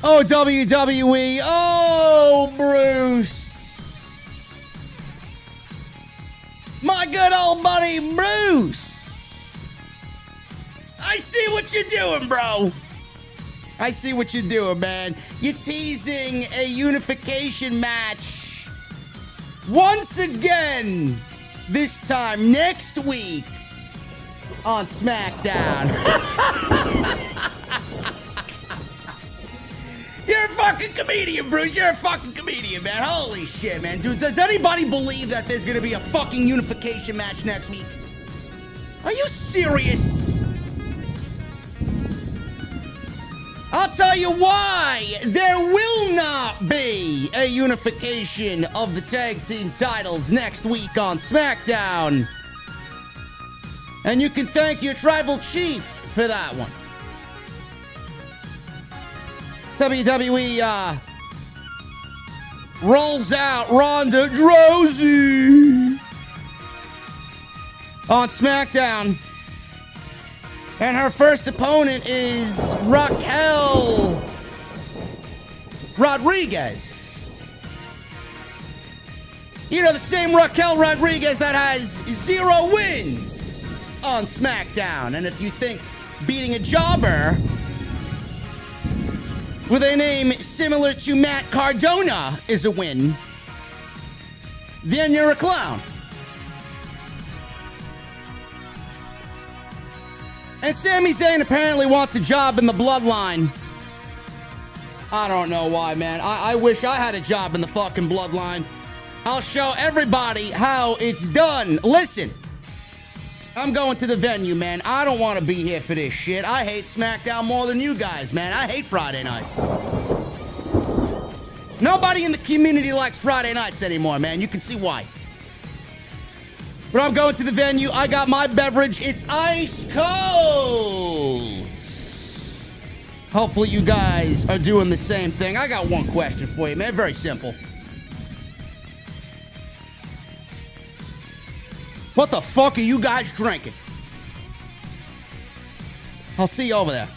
Oh, WWE. Oh, Bruce. My good old buddy, Bruce. I see what you're doing, bro. I see what you're doing, man. You're teasing a unification match once again. This time next week on SmackDown. You're a fucking comedian, Bruce. You're a fucking comedian, man. Holy shit, man. Dude, does anybody believe that there's gonna be a fucking unification match next week? Are you serious? I'll tell you why there will not be a unification of the tag team titles next week on SmackDown. And you can thank your tribal chief for that one. WWE rolls out Ronda Rousey on SmackDown. And her first opponent is Raquel Rodriguez. You know, the same Raquel Rodriguez that has 0 wins on SmackDown. And if you think beating a jobber with a name similar to Matt Cardona is a win, then you're a clown. And Sami Zayn apparently wants a job in the Bloodline. I don't know why, man. I wish I had a job in the fucking Bloodline. I'll show everybody how it's done. Listen, I'm going to the venue, man. I don't want to be here for this shit. I hate SmackDown more than you guys, man. I hate Friday nights. Nobody in the community likes Friday nights anymore, man. You can see why. But I'm going to the venue. I got my beverage. It's ice cold. Hopefully you guys are doing the same thing. I got one question for you, man. Very simple. What the fuck are you guys drinking? I'll see you over there.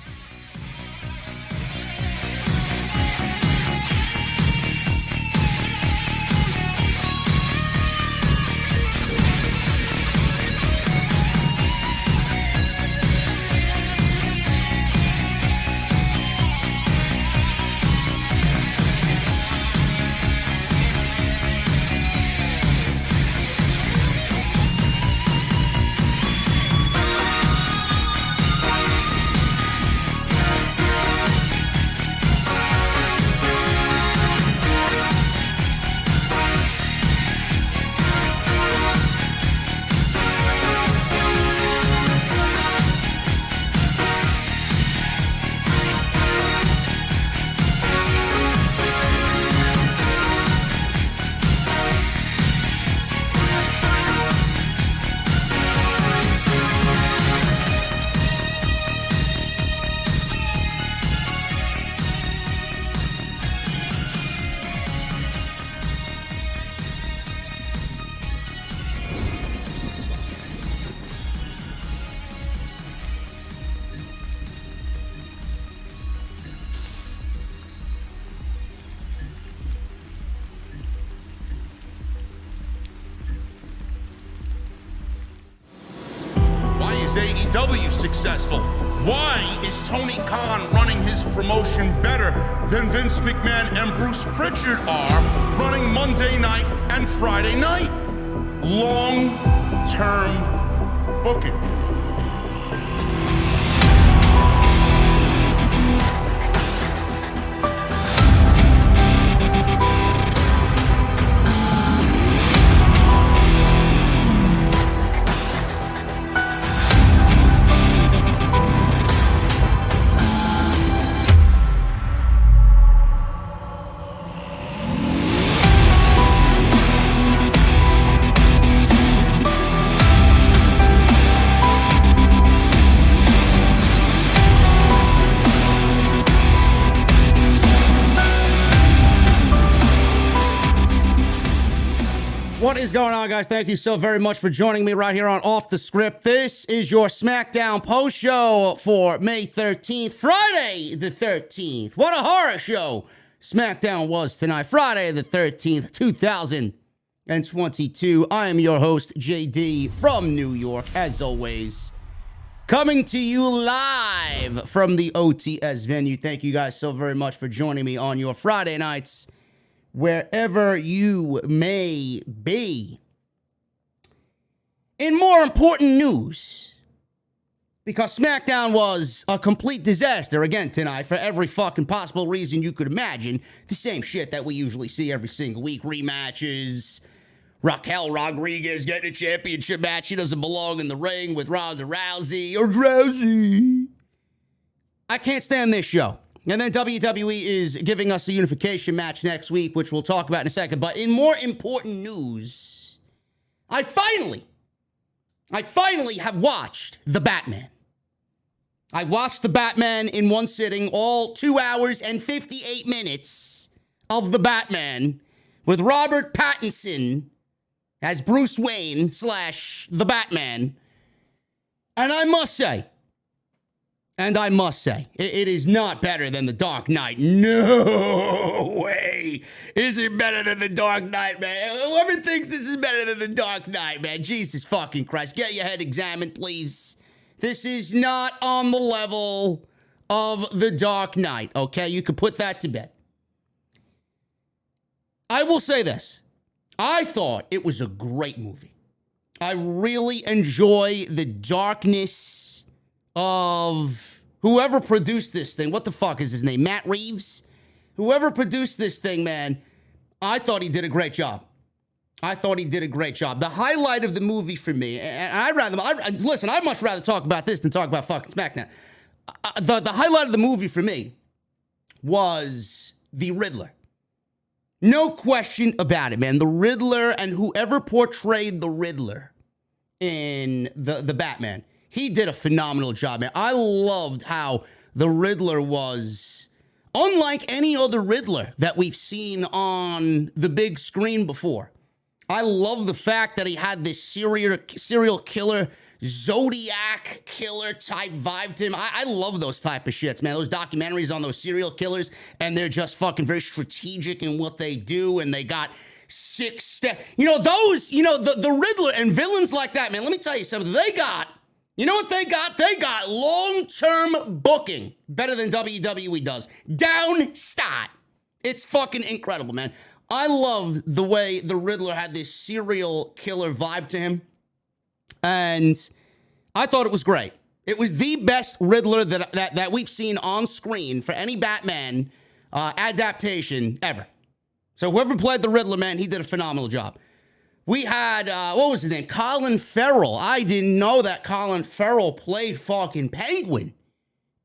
AEW successful? Why is Tony Khan running his promotion better than Vince McMahon and Bruce Pritchard are running Monday night and Friday night? Long-term booking. is going on, guys? Thank you so very much for joining me right here on Off the Script. This is your SmackDown post show for May 13th, Friday the 13th. What a horror show SmackDown was tonight, Friday the 13th, 2022. I am your host, JD from New York, as always, coming to you live from the OTS venue. Thank you guys so very much for joining me on your Friday nights, wherever you may be. In more important news, because SmackDown was a complete disaster again tonight for every fucking possible reason you could imagine. The same shit that we usually see every single week. Rematches. Raquel Rodriguez getting a championship match. She doesn't belong in the ring with Ronda Rousey or Rousey. I can't stand this show. And then WWE is giving us a unification match next week, which we'll talk about in a second. But in more important news, I finally have watched The Batman. I watched The Batman in one sitting, all 2 hours and 58 minutes of The Batman with Robert Pattinson as Bruce Wayne / The Batman. And I must say, it is not better than The Dark Knight. No way is it better than The Dark Knight, man. Whoever thinks this is better than The Dark Knight, man, Jesus fucking Christ, get your head examined, please. This is not on the level of The Dark Knight, okay? You can put that to bed. I will say this. I thought it was a great movie. I really enjoy the darkness of whoever produced this thing. What the fuck is his name? Matt Reeves? Whoever produced this thing, man, I thought he did a great job. The highlight of the movie for me, and I'd much rather talk about this than talk about fucking SmackDown. The highlight of the movie for me was the Riddler. No question about it, man. The Riddler and whoever portrayed the Riddler in the Batman, he did a phenomenal job, man. I loved how the Riddler was unlike any other Riddler that we've seen on the big screen before. I love the fact that he had this serial killer, Zodiac killer type vibe to him. I love those type of shits, man. Those documentaries on those serial killers, and they're just fucking very strategic in what they do, and they got 6 steps. The Riddler and villains like that, man, let me tell you something. You know what they got? They got long-term booking better than WWE does. Down stat. It's fucking incredible, man. I love the way the Riddler had this serial killer vibe to him. And I thought it was great. It was the best Riddler that we've seen on screen for any Batman adaptation ever. So whoever played the Riddler, man, he did a phenomenal job. We had, what was his name? Colin Farrell. I didn't know that Colin Farrell played fucking Penguin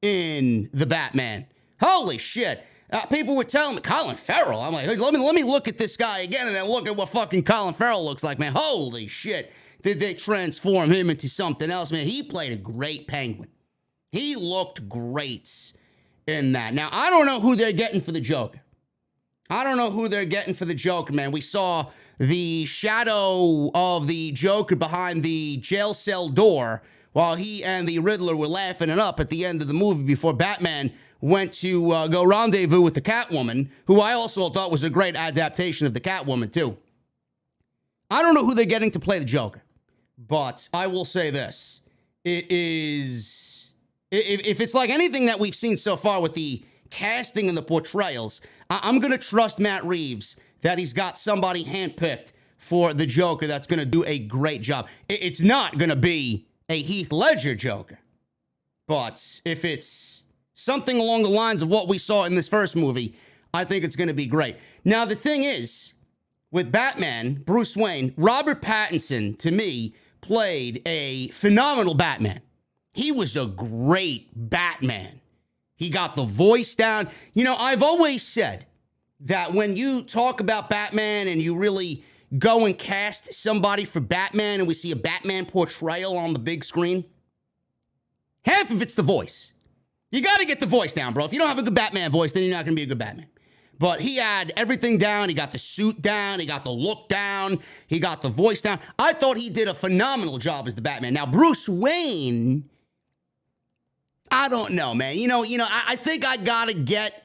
in the Batman. Holy shit. People were telling me, Colin Farrell. I'm like, hey, let me look at this guy again and then look at what fucking Colin Farrell looks like, man. Holy shit. Did they transform him into something else, man? He played a great Penguin. He looked great in that. Now, I don't know who they're getting for the Joker. Man. We saw the shadow of the Joker behind the jail cell door while he and the Riddler were laughing it up at the end of the movie before Batman went to go rendezvous with the Catwoman, who I also thought was a great adaptation of the Catwoman, too. I don't know who they're getting to play the Joker, but I will say this. It is, if it's like anything that we've seen so far with the casting and the portrayals, I'm going to trust Matt Reeves that he's got somebody handpicked for the Joker that's going to do a great job. It's not going to be a Heath Ledger Joker, but if it's something along the lines of what we saw in this first movie, I think it's going to be great. Now, the thing is, with Batman, Bruce Wayne, Robert Pattinson, to me, played a phenomenal Batman. He was a great Batman. He got the voice down. You know, I've always said that when you talk about Batman and you really go and cast somebody for Batman and we see a Batman portrayal on the big screen, half of it's the voice. You got to get the voice down, bro. If you don't have a good Batman voice, then you're not going to be a good Batman. But he had everything down. He got the suit down. He got the look down. He got the voice down. I thought he did a phenomenal job as the Batman. Now, Bruce Wayne, I don't know, man. I think I got to get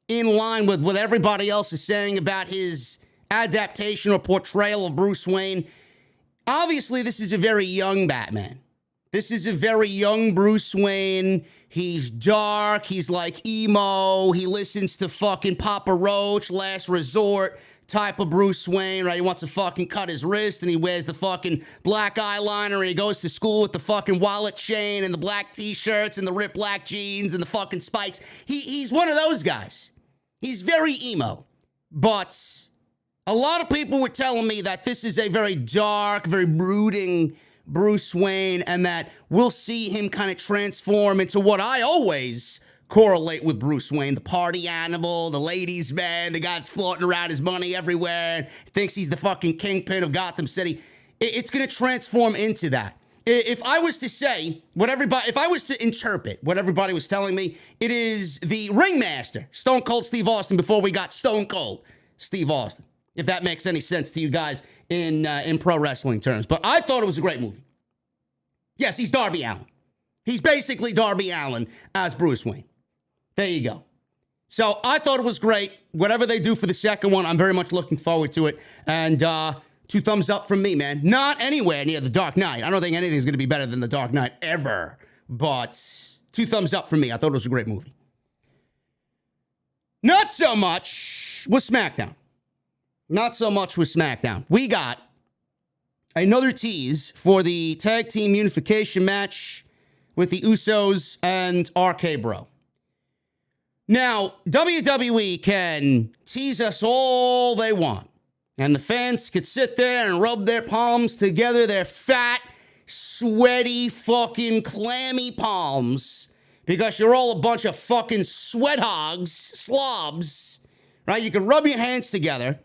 in line with what everybody else is saying about his adaptation or portrayal of Bruce Wayne. Obviously, this is a very young Batman. This is a very young Bruce Wayne. He's dark. He's like emo. He listens to fucking Papa Roach, Last Resort type of Bruce Wayne, right? He wants to fucking cut his wrist, and he wears the fucking black eyeliner, and he goes to school with the fucking wallet chain and the black t-shirts and the ripped black jeans and the fucking spikes. He's one of those guys. He's very emo. But a lot of people were telling me that this is a very dark, very brooding Bruce Wayne, and that we'll see him kind of transform into what I always correlate with Bruce Wayne, the party animal, the ladies' man, the guy that's flaunting around his money everywhere, thinks he's the fucking kingpin of Gotham City. It's going to transform into that. If I was to say if I was to interpret what everybody was telling me, it is the ringmaster, Stone Cold Steve Austin, before we got Stone Cold Steve Austin. If that makes any sense to you guys in pro wrestling terms. But I thought it was a great movie. Yes, he's Darby Allin. He's basically Darby Allin as Bruce Wayne. There you go. So I thought it was great. Whatever they do for the second one, I'm very much looking forward to it. And 2 thumbs up from me, man. Not anywhere near The Dark Knight. I don't think anything's going to be better than The Dark Knight ever. But 2 thumbs up from me. I thought it was a great movie. Not so much with SmackDown. Not so much with SmackDown. We got another tease for the tag team unification match with the Usos and RK-Bro. Now, WWE can tease us all they want, and the fans could sit there and rub their palms together, their fat, sweaty, fucking clammy palms, because you're all a bunch of fucking sweat hogs, slobs, right? You can rub your hands together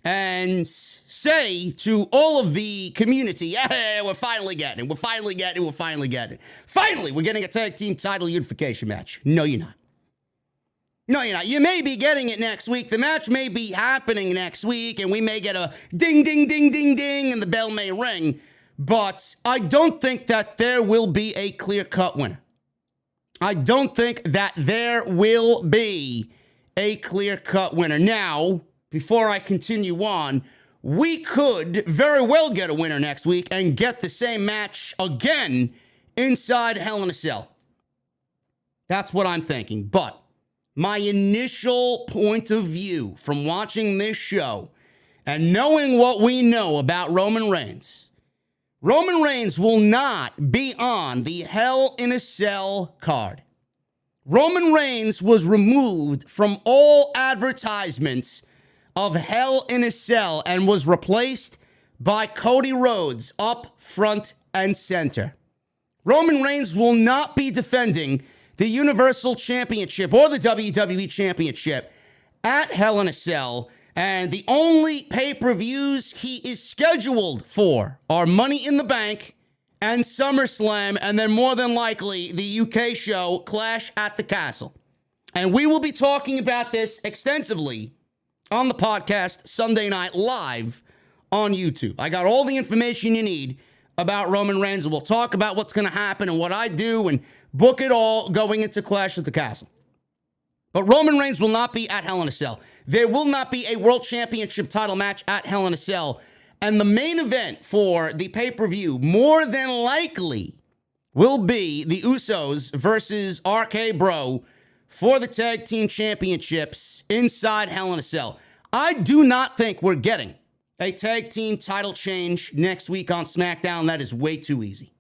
and say to all of the community, yeah, we're finally getting it. We're finally getting it. We're finally getting it. Finally, we're getting a tag team title unification match. No, you're not. No, you're not. You may be getting it next week. The match may be happening next week, and we may get a ding, ding, ding, ding, ding, and the bell may ring. But I don't think that there will be a clear-cut winner. I don't think that there will be a clear-cut winner. Now, before I continue on, we could very well get a winner next week and get the same match again inside Hell in a Cell. That's what I'm thinking. But my initial point of view from watching this show and knowing what we know about Roman Reigns will not be on the Hell in a Cell card. Roman Reigns was removed from all advertisements of Hell in a Cell and was replaced by Cody Rhodes up front and center. Roman Reigns will not be defending the Universal Championship or the WWE Championship at Hell in a Cell, and the only pay-per-views he is scheduled for are Money in the Bank and SummerSlam, and then more than likely the UK show Clash at the Castle. And we will be talking about this extensively on the podcast Sunday Night Live on YouTube. I got all the information you need about Roman Reigns, and we'll talk about what's going to happen and what I do and book it all going into Clash at the Castle. But Roman Reigns will not be at Hell in a Cell. There will not be a World Championship title match at Hell in a Cell. And the main event for the pay-per-view, more than likely, will be the Usos versus RK-Bro for the Tag Team Championships inside Hell in a Cell. I do not think we're getting a Tag Team title change next week on SmackDown. That is way too easy.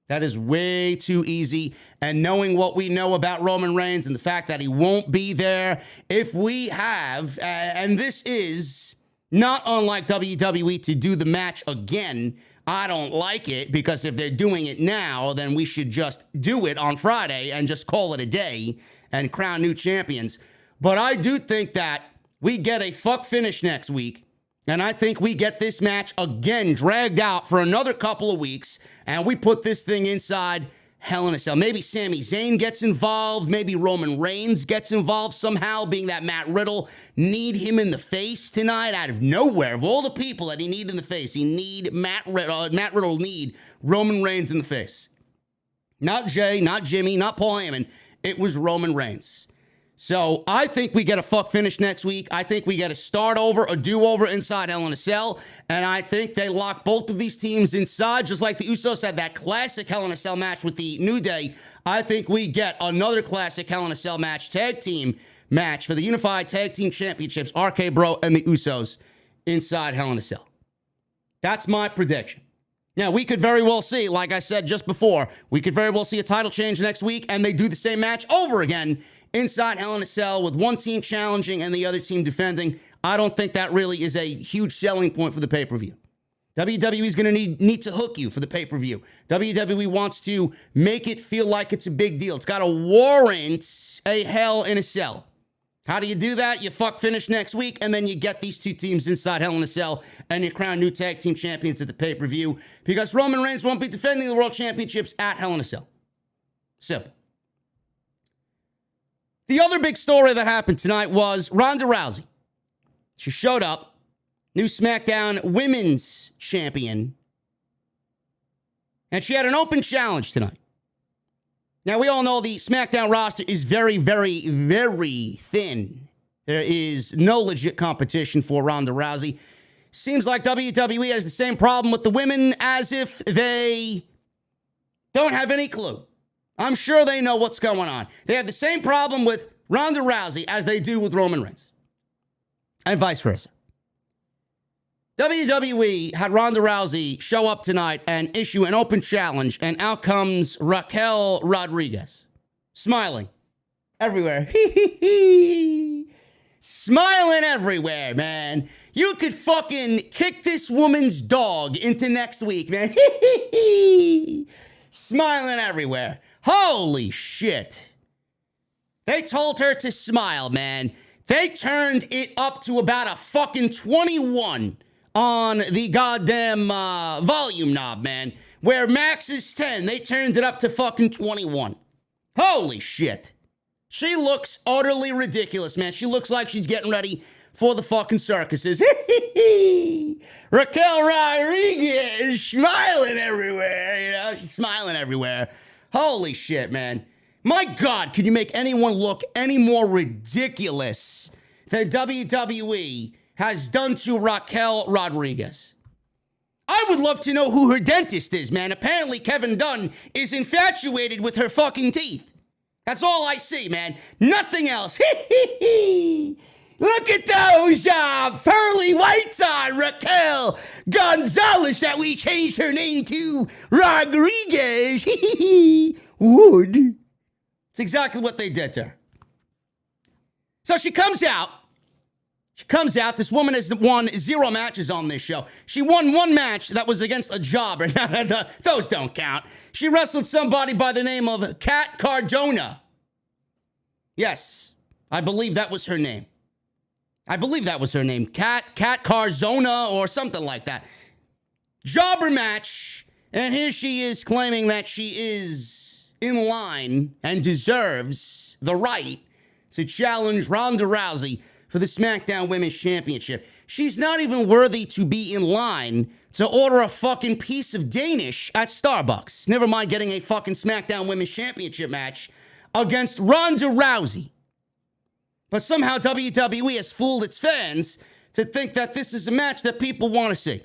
That is way too easy. And knowing what we know about Roman Reigns and the fact that he won't be there, if we have, and this is not unlike WWE to do the match again, I don't like it, because if they're doing it now, then we should just do it on Friday and just call it a day and crown new champions. But I do think that we get a fuck finish next week. And I think we get this match again dragged out for another couple of weeks, and we put this thing inside Hell in a Cell. Maybe Sami Zayn gets involved. Maybe Roman Reigns gets involved somehow, being that Matt Riddle need him in the face tonight out of nowhere. Of all the people that he need in the face, he need Matt Riddle need Roman Reigns in the face. Not Jay, not Jimmy, not Paul Heyman. It was Roman Reigns. So I think we get a fuck finish next week. I think we get a start over, a do-over inside Hell in a Cell. And I think they lock both of these teams inside, just like the Usos had that classic Hell in a Cell match with the New Day. I think we get another classic Hell in a Cell match, tag team match for the Unified Tag Team Championships, RK-Bro and the Usos inside Hell in a Cell. That's my prediction. Now, we could very well see, like I said just before, we could very well see a title change next week, and they do the same match over again inside Hell in a Cell with one team challenging and the other team defending. I don't think that really is a huge selling point for the pay-per-view. WWE is going to need to hook you for the pay-per-view. WWE wants to make it feel like it's a big deal. It's got to warrant a Hell in a Cell. How do you do that? You fuck finish next week, and then you get these two teams inside Hell in a Cell, and you crown new tag team champions at the pay-per-view, because Roman Reigns won't be defending the world championships at Hell in a Cell. Simple. The other big story that happened tonight was Ronda Rousey. She showed up, new SmackDown Women's Champion, and she had an open challenge tonight. Now, we all know the SmackDown roster is very, very, very thin. There is no legit competition for Ronda Rousey. Seems like WWE has the same problem with the women as if they don't have any clue. I'm sure they know what's going on. They have the same problem with Ronda Rousey as they do with Roman Reigns, and vice versa. WWE had Ronda Rousey show up tonight and issue an open challenge, and out comes Raquel Rodriguez, smiling everywhere. Smiling everywhere, man. You could fucking kick this woman's dog into next week, man. Smiling everywhere. Holy shit. They told her to smile, man. They turned it up to about a fucking 21 on the goddamn volume knob, man. Where max is 10, they turned it up to fucking 21. Holy shit. She looks utterly ridiculous, man. She looks like she's getting ready for the fucking circuses. Raquel Rodriguez smiling everywhere, you know? She's smiling everywhere. Holy shit, man. My God, could you make anyone look any more ridiculous than WWE has done to Raquel Rodriguez? I would love to know who her dentist is, man. Apparently, Kevin Dunne is infatuated with her fucking teeth. That's all I see, man. Nothing else. Look at those pearly whites on Raquel Gonzalez that we changed her name to Rodriguez. Wood. It's exactly what they did to her. So she comes out. This woman has won 0 matches on this show. She won 1 match that was against a jobber. Those don't count. She wrestled somebody by the name of Kat Cardona. Yes, I believe that was her name. Kat Carzona or something like that. Jobber match. And here she is claiming that she is in line and deserves the right to challenge Ronda Rousey for the SmackDown Women's Championship. She's not even worthy to be in line to order a fucking piece of Danish at Starbucks. Never mind getting a fucking SmackDown Women's Championship match against Ronda Rousey. But somehow WWE has fooled its fans to think that this is a match that people want to see.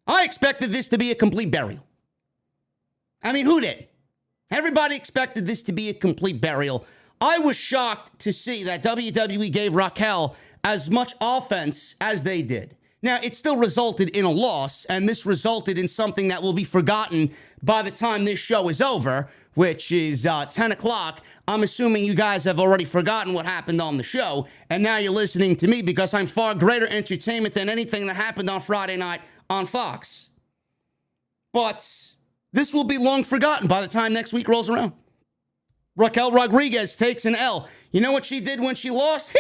I expected this to be a complete burial. I mean, who did? Everybody expected this to be a complete burial. I was shocked to see that WWE gave Raquel as much offense as they did. Now, it still resulted in a loss, and this resulted in something that will be forgotten by the time this show is over, which is 10 o'clock. I'm assuming you guys have already forgotten what happened on the show, and now you're listening to me because I'm far greater entertainment than anything that happened on Friday night on Fox. But this will be long forgotten by the time next week rolls around. Raquel Rodriguez takes an L. You know what she did when she lost?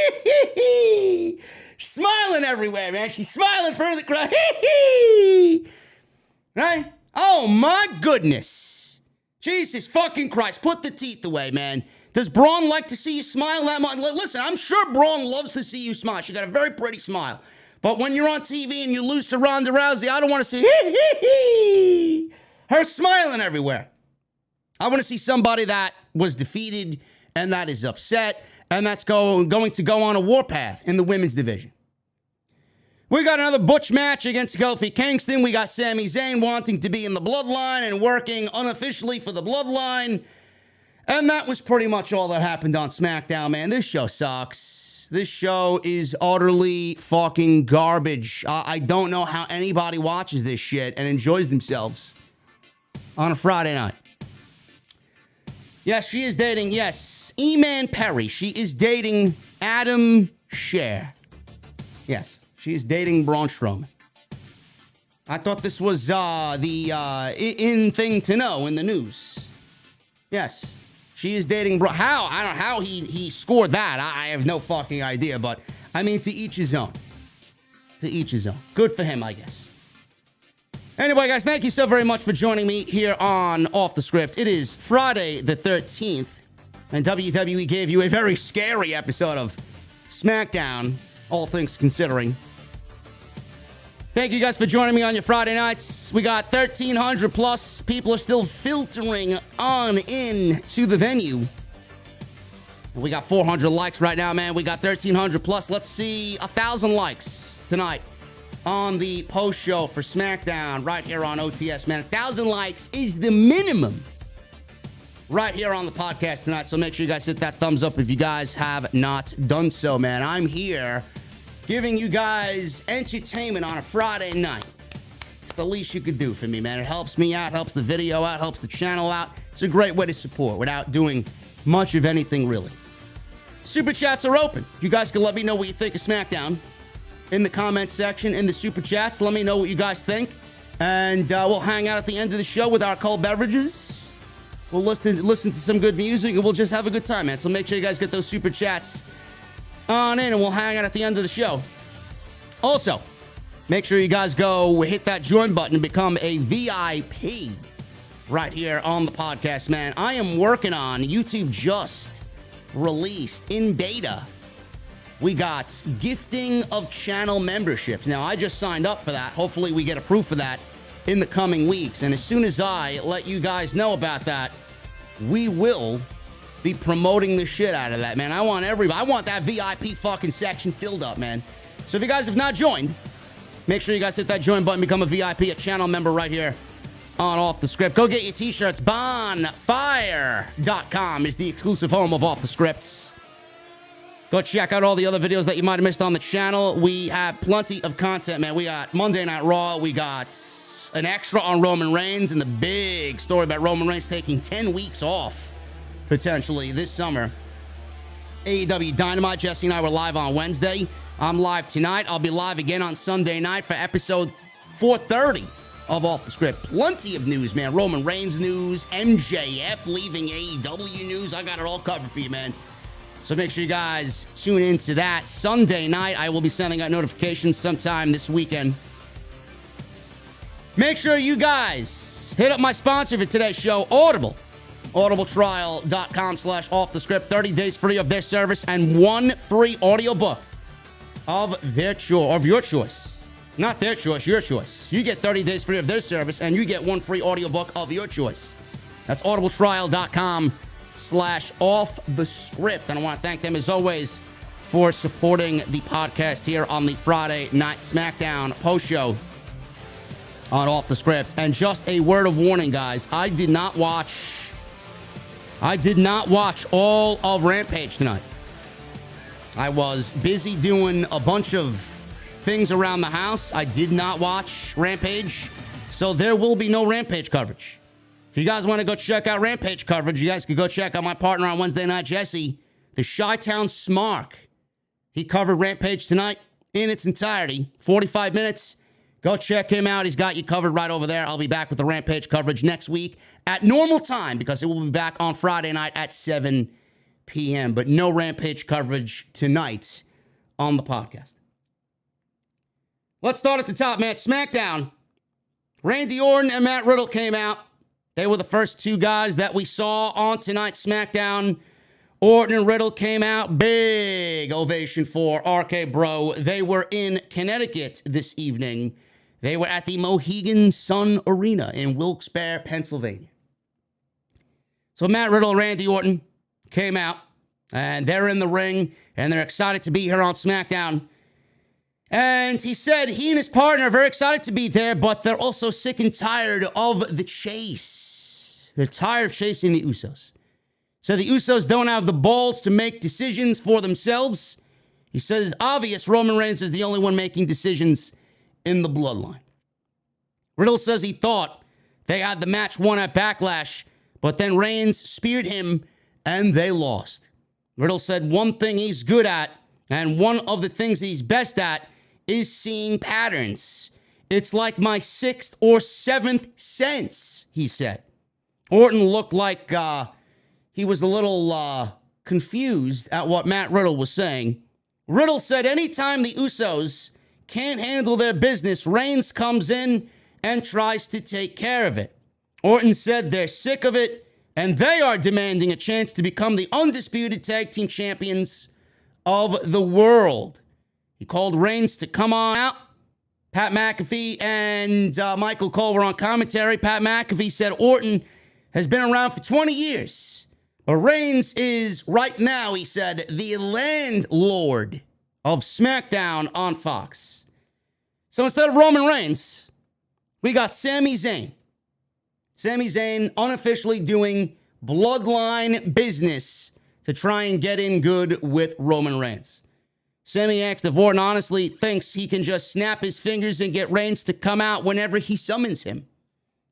Smiling everywhere, man. She's smiling for the crowd. Right? Oh, my goodness. Jesus fucking Christ. Put the teeth away, man. Does Braun like to see you smile that much? Listen, I'm sure Braun loves to see you smile. She got a very pretty smile. But when you're on TV and you lose to Ronda Rousey, I don't want to see her smiling everywhere. I want to see somebody that was defeated and that is upset and that's going to go on a warpath in the women's division. We got another Butch match against Kofi Kingston. We got Sami Zayn wanting to be in the Bloodline and working unofficially for the Bloodline. And that was pretty much all that happened on SmackDown, man. This show sucks. This show is utterly fucking garbage. I don't know how anybody watches this shit and enjoys themselves on a Friday night. Yes, she is dating, E-Man Perry. She is dating Adam Scherr. Yes, she is dating Braun Strowman. I thought this was the in thing to know in the news. Yes, she is dating Braun. How? I don't know how he scored that. I have no fucking idea, but I mean, to each his own. To each his own. Good for him, I guess. Anyway, guys, thank you so very much for joining me here on Off the Script. It is Friday the 13th, and WWE gave you a very scary episode of SmackDown, all things considering. Thank you guys for joining me on your Friday nights. We got 1,300 plus. People are still filtering on in to the venue. We got 400 likes right now, man. We got 1,300 plus. Let's see 1,000 likes tonight on the post show for SmackDown right here on OTS, man. 1,000 likes is the minimum right here on the podcast tonight. So make sure you guys hit that thumbs up if you guys have not done so, man. I'm here giving you guys entertainment on a Friday night. It's the least you could do for me, man. It helps me out, helps the video out, helps the channel out. It's a great way to support without doing much of anything, really. Super chats are open. You guys can let me know what you think of SmackDown in the comments section, in the super chats. Let me know what you guys think. And we'll hang out at the end of the show with our cold beverages. We'll listen to some good music, and we'll just have a good time, man. So make sure you guys get those super chats on in, and we'll hang out at the end of the show. Also, make sure you guys go hit that join button and become a VIP right here on the podcast, man. I am working on, YouTube just released in beta, we got gifting of channel memberships. Now, I just signed up for that. Hopefully, we get approved for that in the coming weeks. And as soon as I let you guys know about that, we will be promoting the shit out of that, man. I want everybody. I want that VIP fucking section filled up, man. So if you guys have not joined, make sure you guys hit that join button, become a VIP, a channel member right here on Off the Script. Go get your t-shirts. Bonfire.com is the exclusive home of Off the Scripts. Go check out all the other videos that you might have missed on the channel. We have plenty of content, man. We got Monday Night Raw. We got an extra on Roman Reigns and the big story about Roman Reigns taking 10 weeks off, potentially, this summer. AEW Dynamite. Jesse and I were live on Wednesday. I'm live tonight. I'll be live again on Sunday night for episode 430 of Off the Script. Plenty of news, man. Roman Reigns news, MJF leaving AEW news. I got it all covered for you, man. So make sure you guys tune into that. Sunday night, I will be sending out notifications sometime this weekend. Make sure you guys hit up my sponsor for today's show, Audible. audibletrial.com/offthescript. 30 days free of their service and one free audiobook of your choice. Not their choice, your choice. You get 30 days free of their service and you get one free audiobook of your choice. That's audibletrial.com/offthescript. And I want to thank them, as always, for supporting the podcast here on the Friday Night SmackDown post show on Off the Script. And just a word of warning, guys. I did not watch all of Rampage tonight. I was busy doing a bunch of things around the house. I did not watch Rampage, so there will be no Rampage coverage. If you guys want to go check out Rampage coverage, you guys can go check out my partner on Wednesday night, Jesse, the Chi-Town Smark. He covered Rampage tonight in its entirety, 45 minutes. Go check him out. He's got you covered right over there. I'll be back with the Rampage coverage next week at normal time because it will be back on Friday night at 7 p.m. But no Rampage coverage tonight on the podcast. Let's start at the top, man. SmackDown. Randy Orton and Matt Riddle came out. They were the first two guys that we saw on tonight's SmackDown. Orton and Riddle came out. Big ovation for RKBRO. They were in Connecticut this evening. They were at the Mohegan Sun Arena in Wilkes-Barre, Pennsylvania. So Matt Riddle and Randy Orton came out, and they're in the ring, and they're excited to be here on SmackDown. And he said he and his partner are very excited to be there, but they're also sick and tired of the chase. They're tired of chasing the Usos. So the Usos don't have the balls to make decisions for themselves. He says it's obvious Roman Reigns is the only one making decisions in the Bloodline. Riddle says he thought they had the match won at Backlash, but then Reigns speared him and they lost. Riddle said one thing he's good at, and one of the things he's best at, is seeing patterns. It's like my sixth or seventh sense, he said. Orton looked like he was a little confused at what Matt Riddle was saying. Riddle said anytime the Usos can't handle their business, Reigns comes in and tries to take care of it. Orton said they're sick of it, and they are demanding a chance to become the undisputed tag team champions of the world. He called Reigns to come on out. Pat McAfee and Michael Cole were on commentary. Pat McAfee said Orton has been around for 20 years. But Reigns is, right now, he said, the landlord of SmackDown on Fox. So instead of Roman Reigns, we got Sami Zayn. Sami Zayn unofficially doing Bloodline business to try and get in good with Roman Reigns. Sami asked if Orton honestly thinks he can just snap his fingers and get Reigns to come out whenever he summons him.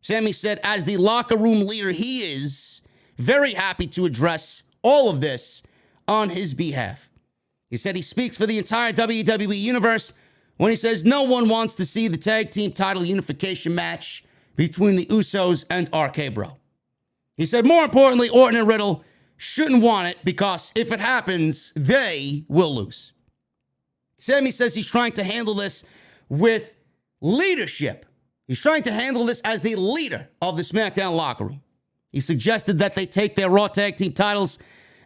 Sami said, as the locker room leader he is, very happy to address all of this on his behalf. He said he speaks for the entire WWE universe when he says no one wants to see the tag team title unification match between the Usos and RK-Bro. He said, more importantly, Orton and Riddle shouldn't want it because if it happens, they will lose. Sami says he's trying to handle this with leadership. He's trying to handle this as the leader of the SmackDown locker room. He suggested that they take their Raw tag team titles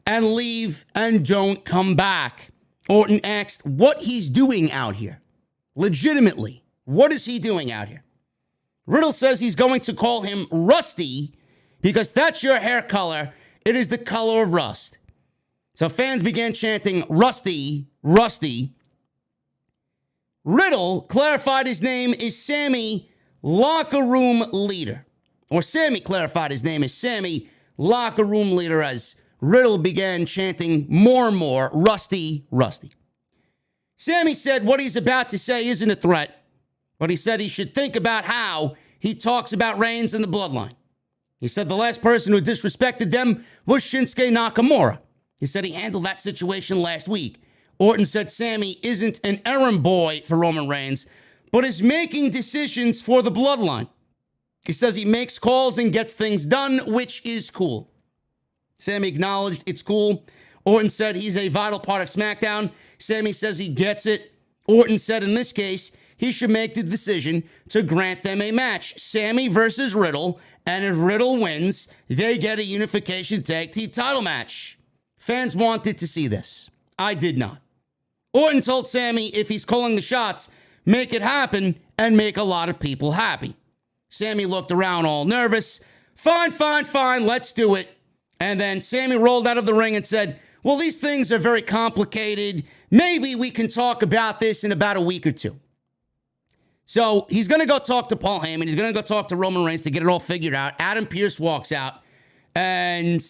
and leave and don't come back. Orton asked what he's doing out here. Legitimately, what is he doing out here? Riddle says he's going to call him Rusty because that's your hair color. It is the color of rust. So fans began chanting, Rusty, Rusty. Riddle clarified his name is Sami, locker room leader. Or Sami clarified his name as Sami, locker room leader, as Riddle began chanting more and more, Rusty, Rusty. Sami said what he's about to say isn't a threat, but he said he should think about how he talks about Reigns and the Bloodline. He said the last person who disrespected them was Shinsuke Nakamura. He said he handled that situation last week. Orton said Sami isn't an errand boy for Roman Reigns, but is making decisions for the Bloodline. He says he makes calls and gets things done, which is cool. Sami acknowledged it's cool. Orton said he's a vital part of SmackDown. Sami says he gets it. Orton said in this case, he should make the decision to grant them a match. Sami versus Riddle, and if Riddle wins, they get a unification tag team title match. Fans wanted to see this. I did not. Orton told Sami if he's calling the shots, make it happen and make a lot of people happy. Sami looked around all nervous. Fine, let's do it. And then Sami rolled out of the ring and said, well, these things are very complicated. Maybe we can talk about this in about a week or two. So he's going to go talk to Paul Heyman. He's going to go talk to Roman Reigns to get it all figured out. Adam Pearce walks out, and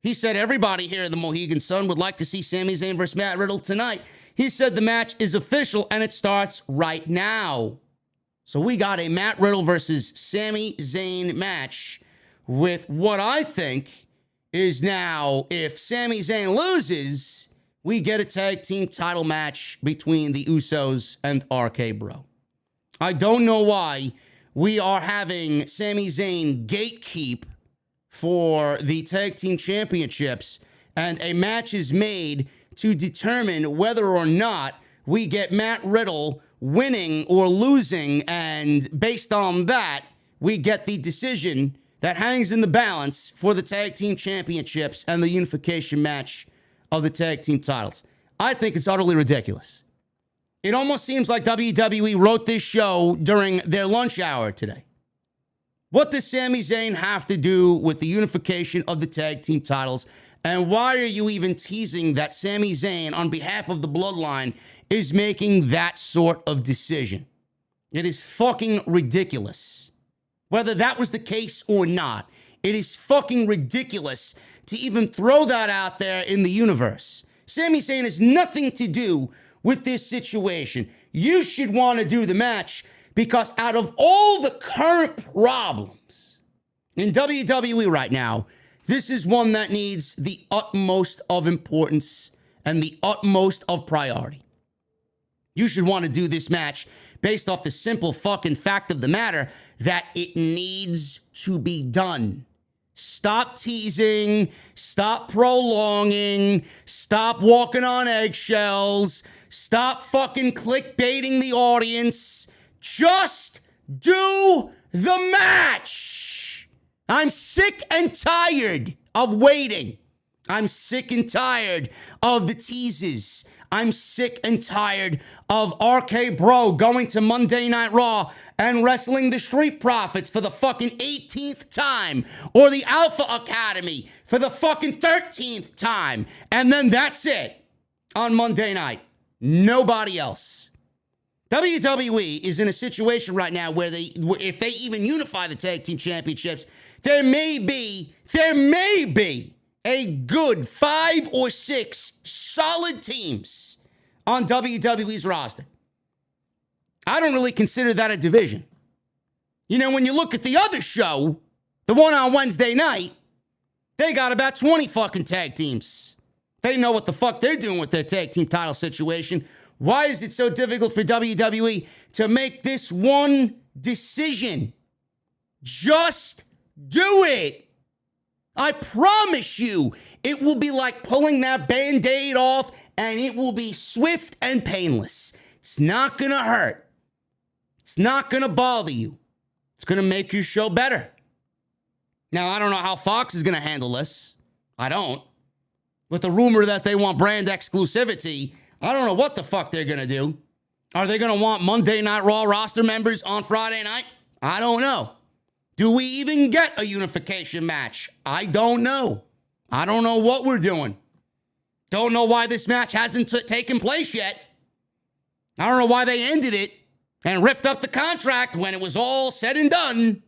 he said everybody here in the Mohegan Sun would like to see Sami Zayn versus Matt Riddle tonight. He said the match is official, and it starts right now. So we got a Matt Riddle versus Sami Zayn match with what I think is now, if Sami Zayn loses, we get a tag team title match between the Usos and RK-Bro. I don't know why we are having Sami Zayn gatekeep for the tag team championships, and a match is made to determine whether or not we get Matt Riddle winning or losing, and based on that, we get the decision that hangs in the balance for the tag team championships and the unification match of the tag team titles. I think it's utterly ridiculous. It almost seems like WWE wrote this show during their lunch hour today. What does Sami Zayn have to do with the unification of the tag team titles? And why are you even teasing that Sami Zayn, on behalf of the Bloodline, is making that sort of decision? It is fucking ridiculous. Whether that was the case or not, it is fucking ridiculous to even throw that out there in the universe. Sami Zayn has nothing to do with this situation. You should want to do the match because out of all the current problems in WWE right now, this is one that needs the utmost of importance and the utmost of priority. You should want to do this match based off the simple fucking fact of the matter that it needs to be done. Stop teasing, stop prolonging, stop walking on eggshells, stop fucking clickbaiting the audience. Just do the match. I'm sick and tired of waiting. I'm sick and tired of the teases. I'm sick and tired of RKBRO going to Monday Night Raw and wrestling the Street Profits for the fucking 18th time, or the Alpha Academy for the fucking 13th time. And then that's it on Monday night. Nobody else. WWE is in a situation right now where if they even unify the tag team championships, there may be a good 5 or 6 solid teams on WWE's roster. I don't really consider that a division. You know, when you look at the other show, the one on Wednesday night, they got about 20 fucking tag teams. They know what the fuck they're doing with their tag team title situation. Why is it so difficult for WWE to make this one decision? Just do it. I promise you, it will be like pulling that Band-Aid off, and it will be swift and painless. It's not going to hurt. It's not going to bother you. It's going to make your show better. Now, I don't know how Fox is going to handle this. I don't. With the rumor that they want brand exclusivity, I don't know what the fuck they're going to do. Are they going to want Monday Night Raw roster members on Friday night? I don't know. Do we even get a unification match? I don't know. I don't know what we're doing. Don't know why this match hasn't taken place yet. I don't know why they ended it and ripped up the contract when it was all said and done.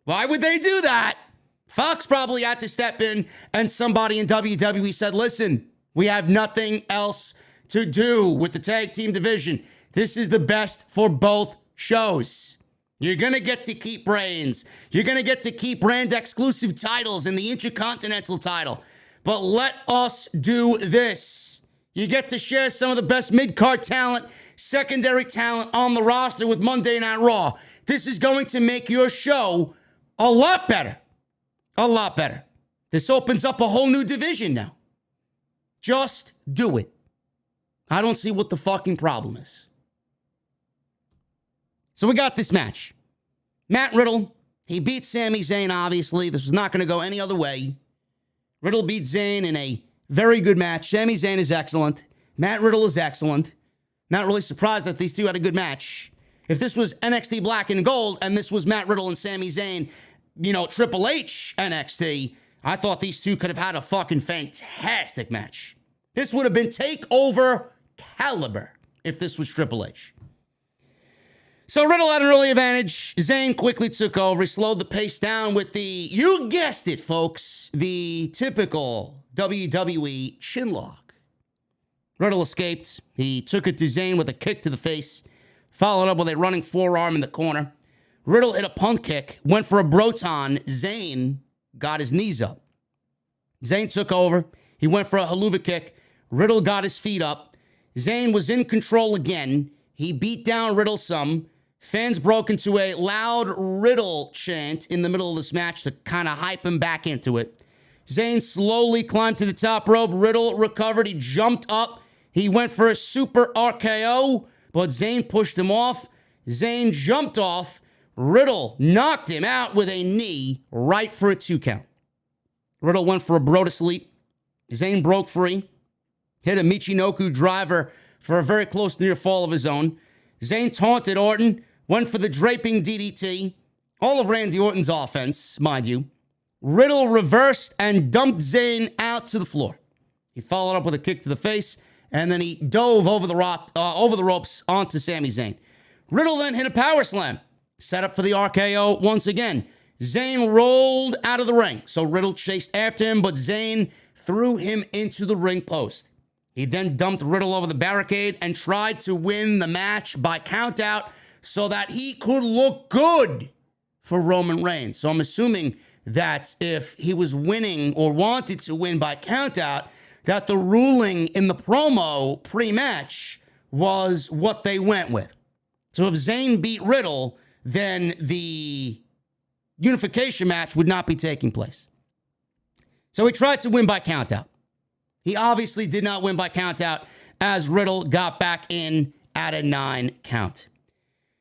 Why would they do that? Fox probably had to step in, and somebody in WWE said, listen, we have nothing else to do with the tag team division. This is the best for both shows. You're going to get to keep reigns. You're going to get to keep brand exclusive titles and the Intercontinental title. But let us do this. You get to share some of the best mid-card talent, secondary talent on the roster with Monday Night Raw. This is going to make your show a lot better. A lot better. This opens up a whole new division now. Just do it. I don't see what the fucking problem is. So we got this match. Matt Riddle, he beat Sami Zayn, obviously. This was not going to go any other way. Riddle beat Zayn in a very good match. Sami Zayn is excellent. Matt Riddle is excellent. Not really surprised that these two had a good match. If this was NXT Black and Gold and this was Matt Riddle and Sami Zayn, you know, Triple H NXT, I thought these two could have had a fucking fantastic match. This would have been TakeOver caliber if this was Triple H. So Riddle had an early advantage. Zayn quickly took over. He slowed the pace down with the, you guessed it, folks, the typical WWE chinlock. Riddle escaped. He took it to Zayn with a kick to the face, followed up with a running forearm in the corner. Riddle hit a punt kick, went for a Broton. Zayn got his knees up. Zayn took over. He went for a haluva kick. Riddle got his feet up. Zayn was in control again. He beat down Riddle some. Fans broke into a loud Riddle chant in the middle of this match to kind of hype him back into it. Zayn slowly climbed to the top rope. Riddle recovered. He jumped up. He went for a super RKO, but Zayn pushed him off. Zayn jumped off, Riddle knocked him out with a knee right for a 2 count. Riddle went for a bro to sleep. Zayn broke free. Hit a Michinoku driver for a very close near fall of his own. Zayn taunted Orton. Went for the draping DDT. All of Randy Orton's offense, mind you. Riddle reversed and dumped Zayn out to the floor. He followed up with a kick to the face, and then he dove over the ropes onto Sami Zayn. Riddle then hit a power slam. Set up for the RKO once again. Zayn rolled out of the ring, so Riddle chased after him, but Zayn threw him into the ring post. He then dumped Riddle over the barricade and tried to win the match by countout so that he could look good for Roman Reigns. So I'm assuming that if he was winning or wanted to win by countout, that the ruling in the promo pre-match was what they went with. So if Zayn beat Riddle, then the unification match would not be taking place. So he tried to win by countout. He obviously did not win by countout as Riddle got back in at a 9 count.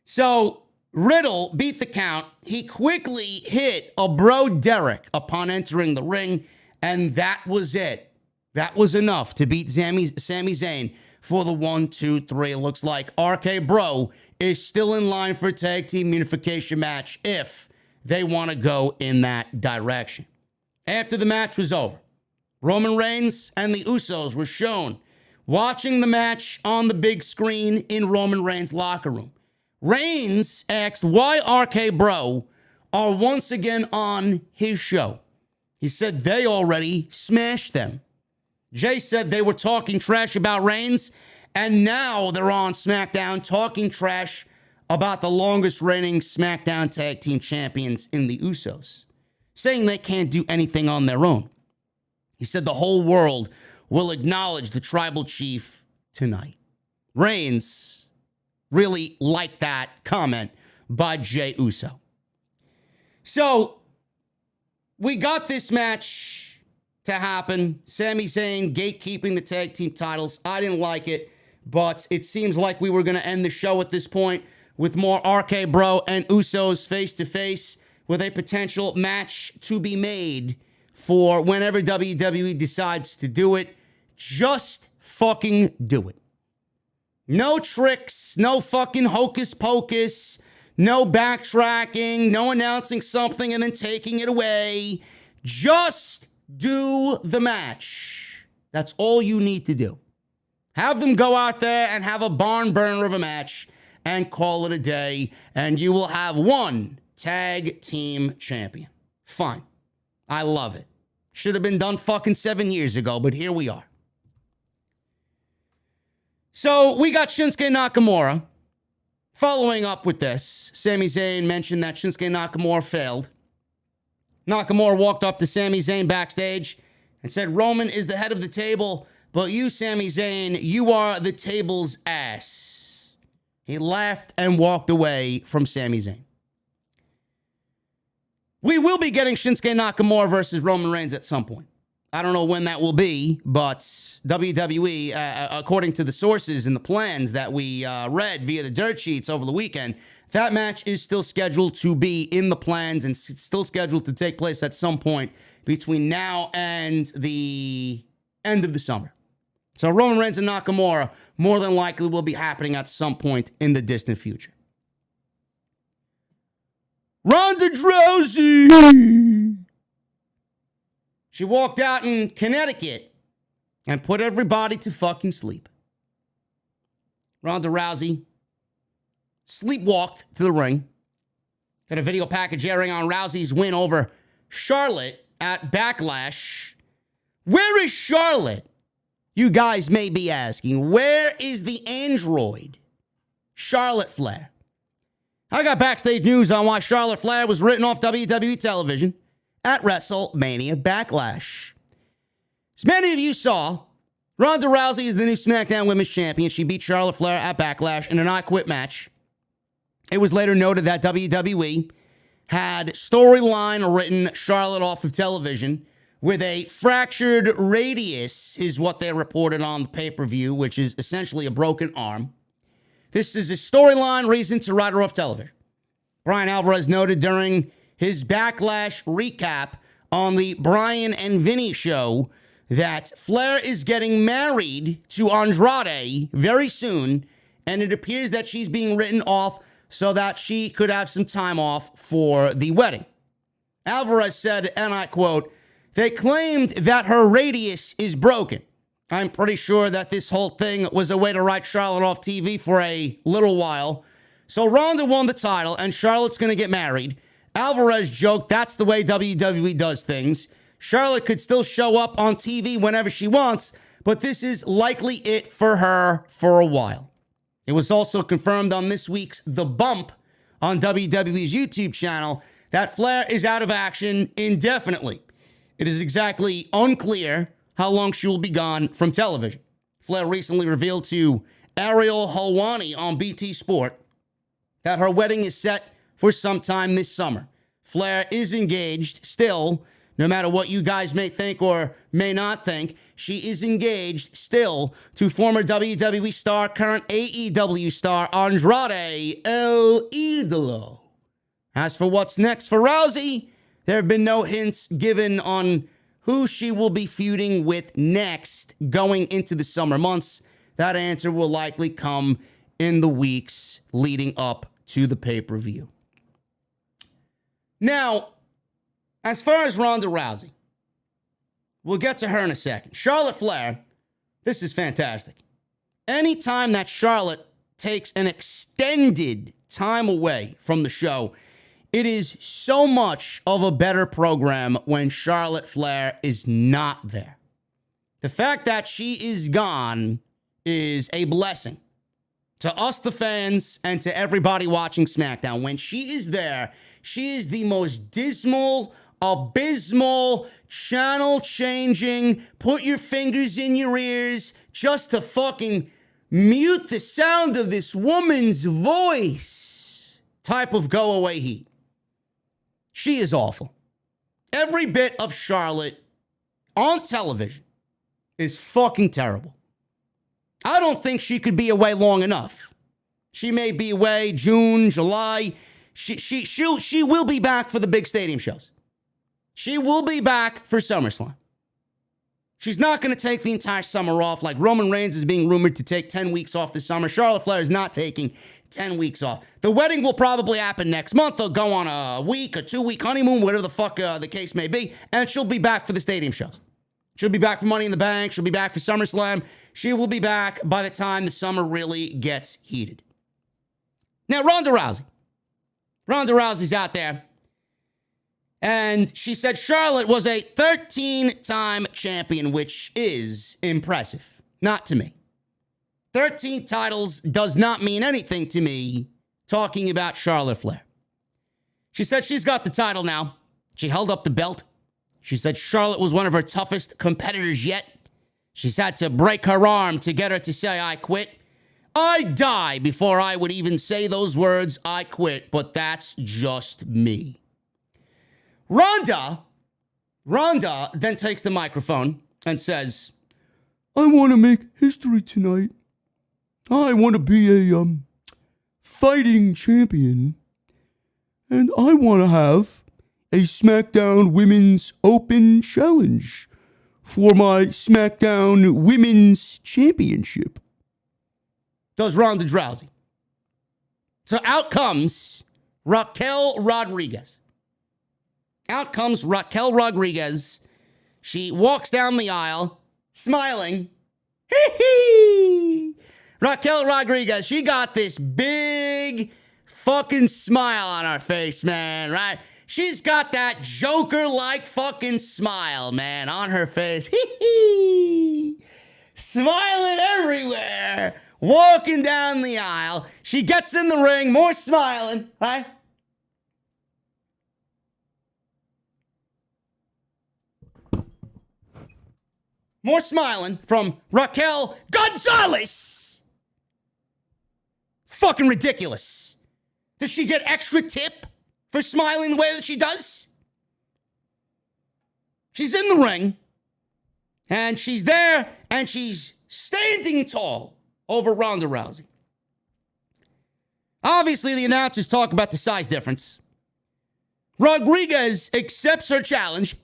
So Riddle beat the count. He quickly hit a bro Derek upon entering the ring, and that was it. That was enough to beat Sami Zayn for the 1, 2, 3. It looks like RK-Bro is still in line for a tag team unification match if they want to go in that direction. After the match was over, Roman Reigns and the Usos were shown watching the match on the big screen in Roman Reigns' locker room. Reigns asked why RK-Bro are once again on his show. He said they already smashed them. Jay said they were talking trash about Reigns, and now they're on SmackDown talking trash about the longest reigning SmackDown Tag Team Champions in the Usos, saying they can't do anything on their own. He said the whole world will acknowledge the tribal chief tonight. Reigns really liked that comment by Jey Uso. So we got this match to happen. Sami Zayn gatekeeping the tag team titles. I didn't like it, but it seems like we were going to end the show at this point with more RK-Bro and Usos face-to-face with a potential match to be made for whenever WWE decides to do it. Just fucking do it. No tricks, no fucking hocus pocus, no backtracking, no announcing something and then taking it away. Just do the match. That's all you need to do. Have them go out there and have a barn burner of a match and call it a day, and you will have one tag team champion. Fine. I love it. Should have been done fucking 7 years ago, but here we are. So we got Shinsuke Nakamura. Following up with this, Sami Zayn mentioned that Shinsuke Nakamura failed. Nakamura walked up to Sami Zayn backstage and said, Roman is the head of the table, but you, Sami Zayn, you are the table's ass. He laughed and walked away from Sami Zayn. We will be getting Shinsuke Nakamura versus Roman Reigns at some point. I don't know when that will be, but WWE, according to the sources and the plans that we read via the dirt sheets over the weekend, that match is still scheduled to be in the plans and still scheduled to take place at some point between now and the end of the summer. So Roman Reigns and Nakamura more than likely will be happening at some point in the distant future. Ronda Rousey. She walked out in Connecticut and put everybody to fucking sleep. Ronda Rousey sleepwalked to the ring. Got a video package airing on Rousey's win over Charlotte at Backlash. Where is Charlotte? You guys may be asking. Where is the android? Charlotte Flair. I got backstage news on why Charlotte Flair was written off WWE television at WrestleMania Backlash. As many of you saw, Ronda Rousey is the new SmackDown Women's Champion. She beat Charlotte Flair at Backlash in an I Quit match. It was later noted that WWE had storyline written Charlotte off of television with a fractured radius, is what they reported on the pay-per-view, which is essentially a broken arm. This is a storyline reason to write her off television. Bryan Alvarez noted during his Backlash recap on the Bryan and Vinny show that Flair is getting married to Andrade very soon, and it appears that she's being written off so that she could have some time off for the wedding. Alvarez said, and I quote, "They claimed that her radius is broken. I'm pretty sure that this whole thing was a way to write Charlotte off TV for a little while. So Ronda won the title, and Charlotte's going to get married. Alvarez joked that's the way WWE does things. Charlotte could still show up on TV whenever she wants, but this is likely it for her for a while." It was also confirmed on this week's The Bump on WWE's YouTube channel that Flair is out of action indefinitely. It is exactly unclear how long she will be gone from television. Flair recently revealed to Ariel Helwani on BT Sport that her wedding is set for sometime this summer. Flair is engaged still, no matter what you guys may think or may not think. She is engaged still to former WWE star, current AEW star Andrade El Idolo. As for what's next for Rousey, there have been no hints given on who she will be feuding with next going into the summer months. That answer will likely come in the weeks leading up to the pay-per-view. Now, as far as Ronda Rousey, we'll get to her in a second. Charlotte Flair, this is fantastic. Anytime that Charlotte takes an extended time away from the show, it is so much of a better program when Charlotte Flair is not there. The fact that she is gone is a blessing to us, the fans, and to everybody watching SmackDown. When she is there, she is the most dismal, abysmal, channel-changing, put your fingers in your ears just to fucking mute the sound of this woman's voice type of go-away heat. She is awful. Every bit of Charlotte on television is fucking terrible. I don't think she could be away long enough. She may be away June, July. She will be back for the big stadium shows. She will be back for SummerSlam. She's not going to take the entire summer off like Roman Reigns is being rumored to take 10 weeks off this summer. Charlotte Flair is not taking 10 weeks off. The wedding will probably happen next month. They'll go on a week or 2-week honeymoon, whatever the fuck the case may be, and she'll be back for the stadium shows. She'll be back for Money in the Bank. She'll be back for SummerSlam. She will be back by the time the summer really gets heated. Now, Ronda Rousey. Ronda Rousey's out there. And she said Charlotte was a 13-time champion, which is impressive. Not to me. 13 titles does not mean anything to me talking about Charlotte Flair. She said she's got the title now. She held up the belt. She said Charlotte was one of her toughest competitors yet. She's had to break her arm to get her to say, "I quit." I'd die before I would even say those words, "I quit," but that's just me. Ronda then takes the microphone and says, "I want to make history tonight. I want to be a fighting champion. And I want to have a SmackDown Women's Open Challenge for my SmackDown Women's Championship." Does Ronda Rousey. So out comes Raquel Rodriguez. Out comes Raquel Rodriguez. She walks down the aisle, smiling. Hee-hee! Raquel Rodriguez, she got this big fucking smile on her face, man, right? She's got that Joker-like fucking smile, man, on her face. Hee-hee! Smiling everywhere. Walking down the aisle. She gets in the ring, more smiling, right? More smiling from Raquel Gonzalez. Fucking ridiculous. Does she get extra tip for smiling the way that she does? She's in the ring, and she's there, and she's standing tall over Ronda Rousey. Obviously, the announcers talk about the size difference. Rodriguez accepts her challenge.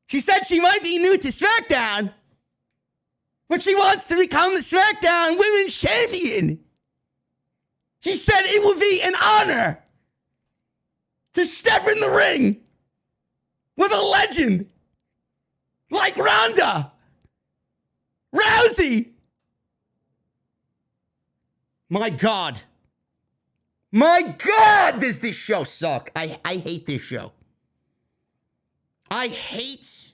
She said she might be new to SmackDown, but she wants to become the SmackDown Women's Champion. She said it would be an honor to step in the ring with a legend like Ronda Rousey. My God. My God, does this show suck. I hate this show. I hate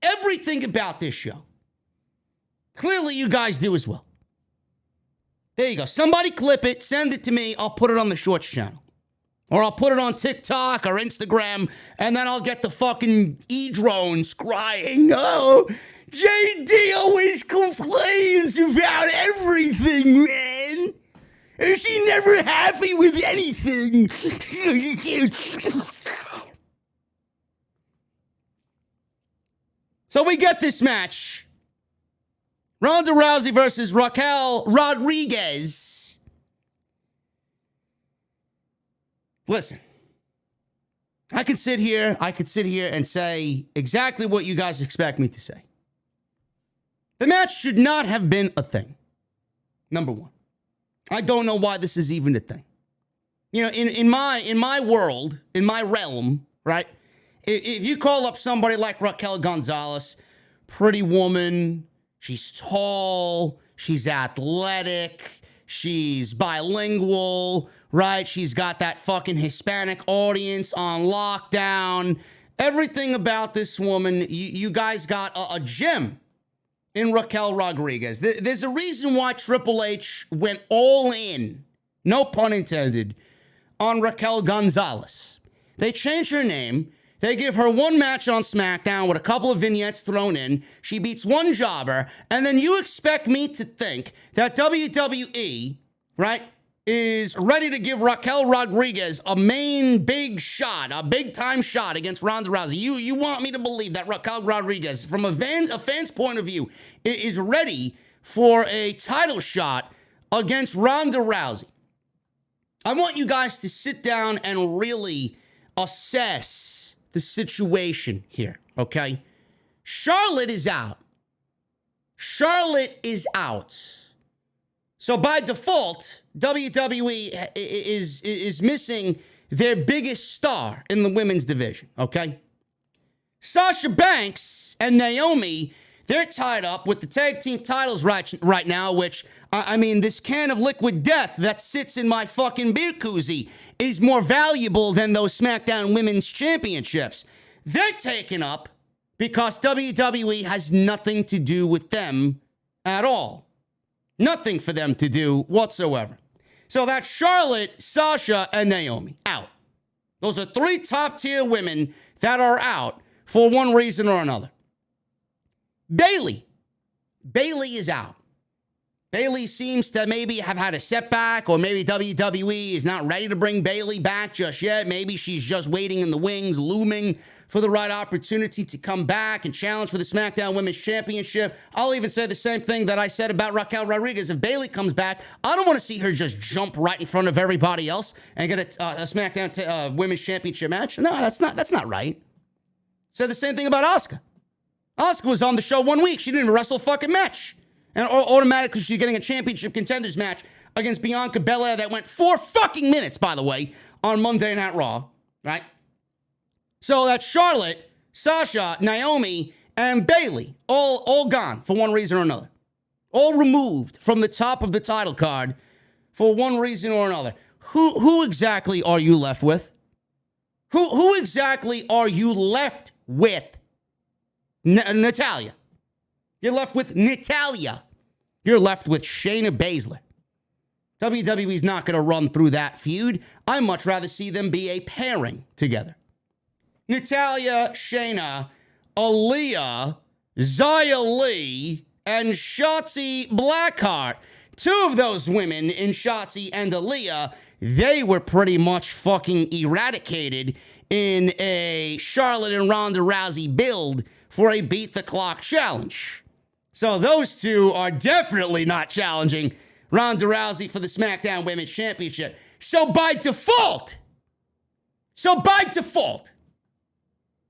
everything about this show. Clearly, you guys do as well. There you go. Somebody clip it, send it to me. I'll put it on the Shorts channel. Or I'll put it on TikTok or Instagram, and then I'll get the fucking E-drones crying. Oh, JD always complains about everything, man. Is she never happy with anything? So we get this match. Ronda Rousey versus Raquel Rodriguez. Listen, I could sit here and say exactly what you guys expect me to say. The match should not have been a thing. Number one. I don't know why this is even a thing. You know, in my world, in my realm, right? If you call up somebody like Raquel Gonzalez, pretty woman, she's tall, she's athletic, she's bilingual, right? She's got that fucking Hispanic audience on lockdown. Everything about this woman, you guys got a gem in Raquel Rodriguez. There's a reason why Triple H went all in, no pun intended, on Raquel Gonzalez. They changed her name. They give her one match on SmackDown with a couple of vignettes thrown in. She beats one jobber. And then you expect me to think that WWE, right, is ready to give Raquel Rodriguez a main big shot, a big-time shot against Ronda Rousey. You want me to believe that Raquel Rodriguez, from a fan's point of view, is ready for a title shot against Ronda Rousey. I want you guys to sit down and really assess the situation here, okay? Charlotte is out. Charlotte is out. So by default, WWE is missing their biggest star in the women's division, okay? Sasha Banks and Naomi, they're tied up with the tag team titles right now, which, I mean, this can of liquid death that sits in my fucking beer koozie is more valuable than those SmackDown Women's Championships. They're taken up because WWE has nothing to do with them at all. Nothing for them to do whatsoever. So that's Charlotte, Sasha, and Naomi out. Those are three top-tier women that are out for one reason or another. Bayley is out. Bayley seems to maybe have had a setback, or maybe WWE is not ready to bring Bayley back just yet. Maybe she's just waiting in the wings, looming for the right opportunity to come back and challenge for the SmackDown Women's Championship. I'll even say the same thing that I said about Raquel Rodriguez. If Bayley comes back, I don't want to see her just jump right in front of everybody else and get a SmackDown Women's Championship match. No, that's not right. Said the same thing about Asuka. Asuka was on the show 1 week. She didn't even wrestle a fucking match. And automatically she's getting a championship contenders match against Bianca Belair that went 4 fucking minutes, by the way, on Monday Night Raw, right? So that's Charlotte, Sasha, Naomi, and Bayley, all gone for one reason or another. All removed from the top of the title card for one reason or another. Who exactly are you left with? Who exactly are you left with? Natalia. You're left with Natalia. You're left with Shayna Baszler. WWE's not going to run through that feud. I'd much rather see them be a pairing together. Natalia, Shayna, Aaliyah, Xia Li, and Shotzi Blackheart. 2 of those women in Shotzi and Aaliyah, they were pretty much fucking eradicated in a Charlotte and Ronda Rousey build for a Beat the Clock challenge. So those 2 are definitely not challenging Ronda Rousey for the SmackDown Women's Championship. So by default,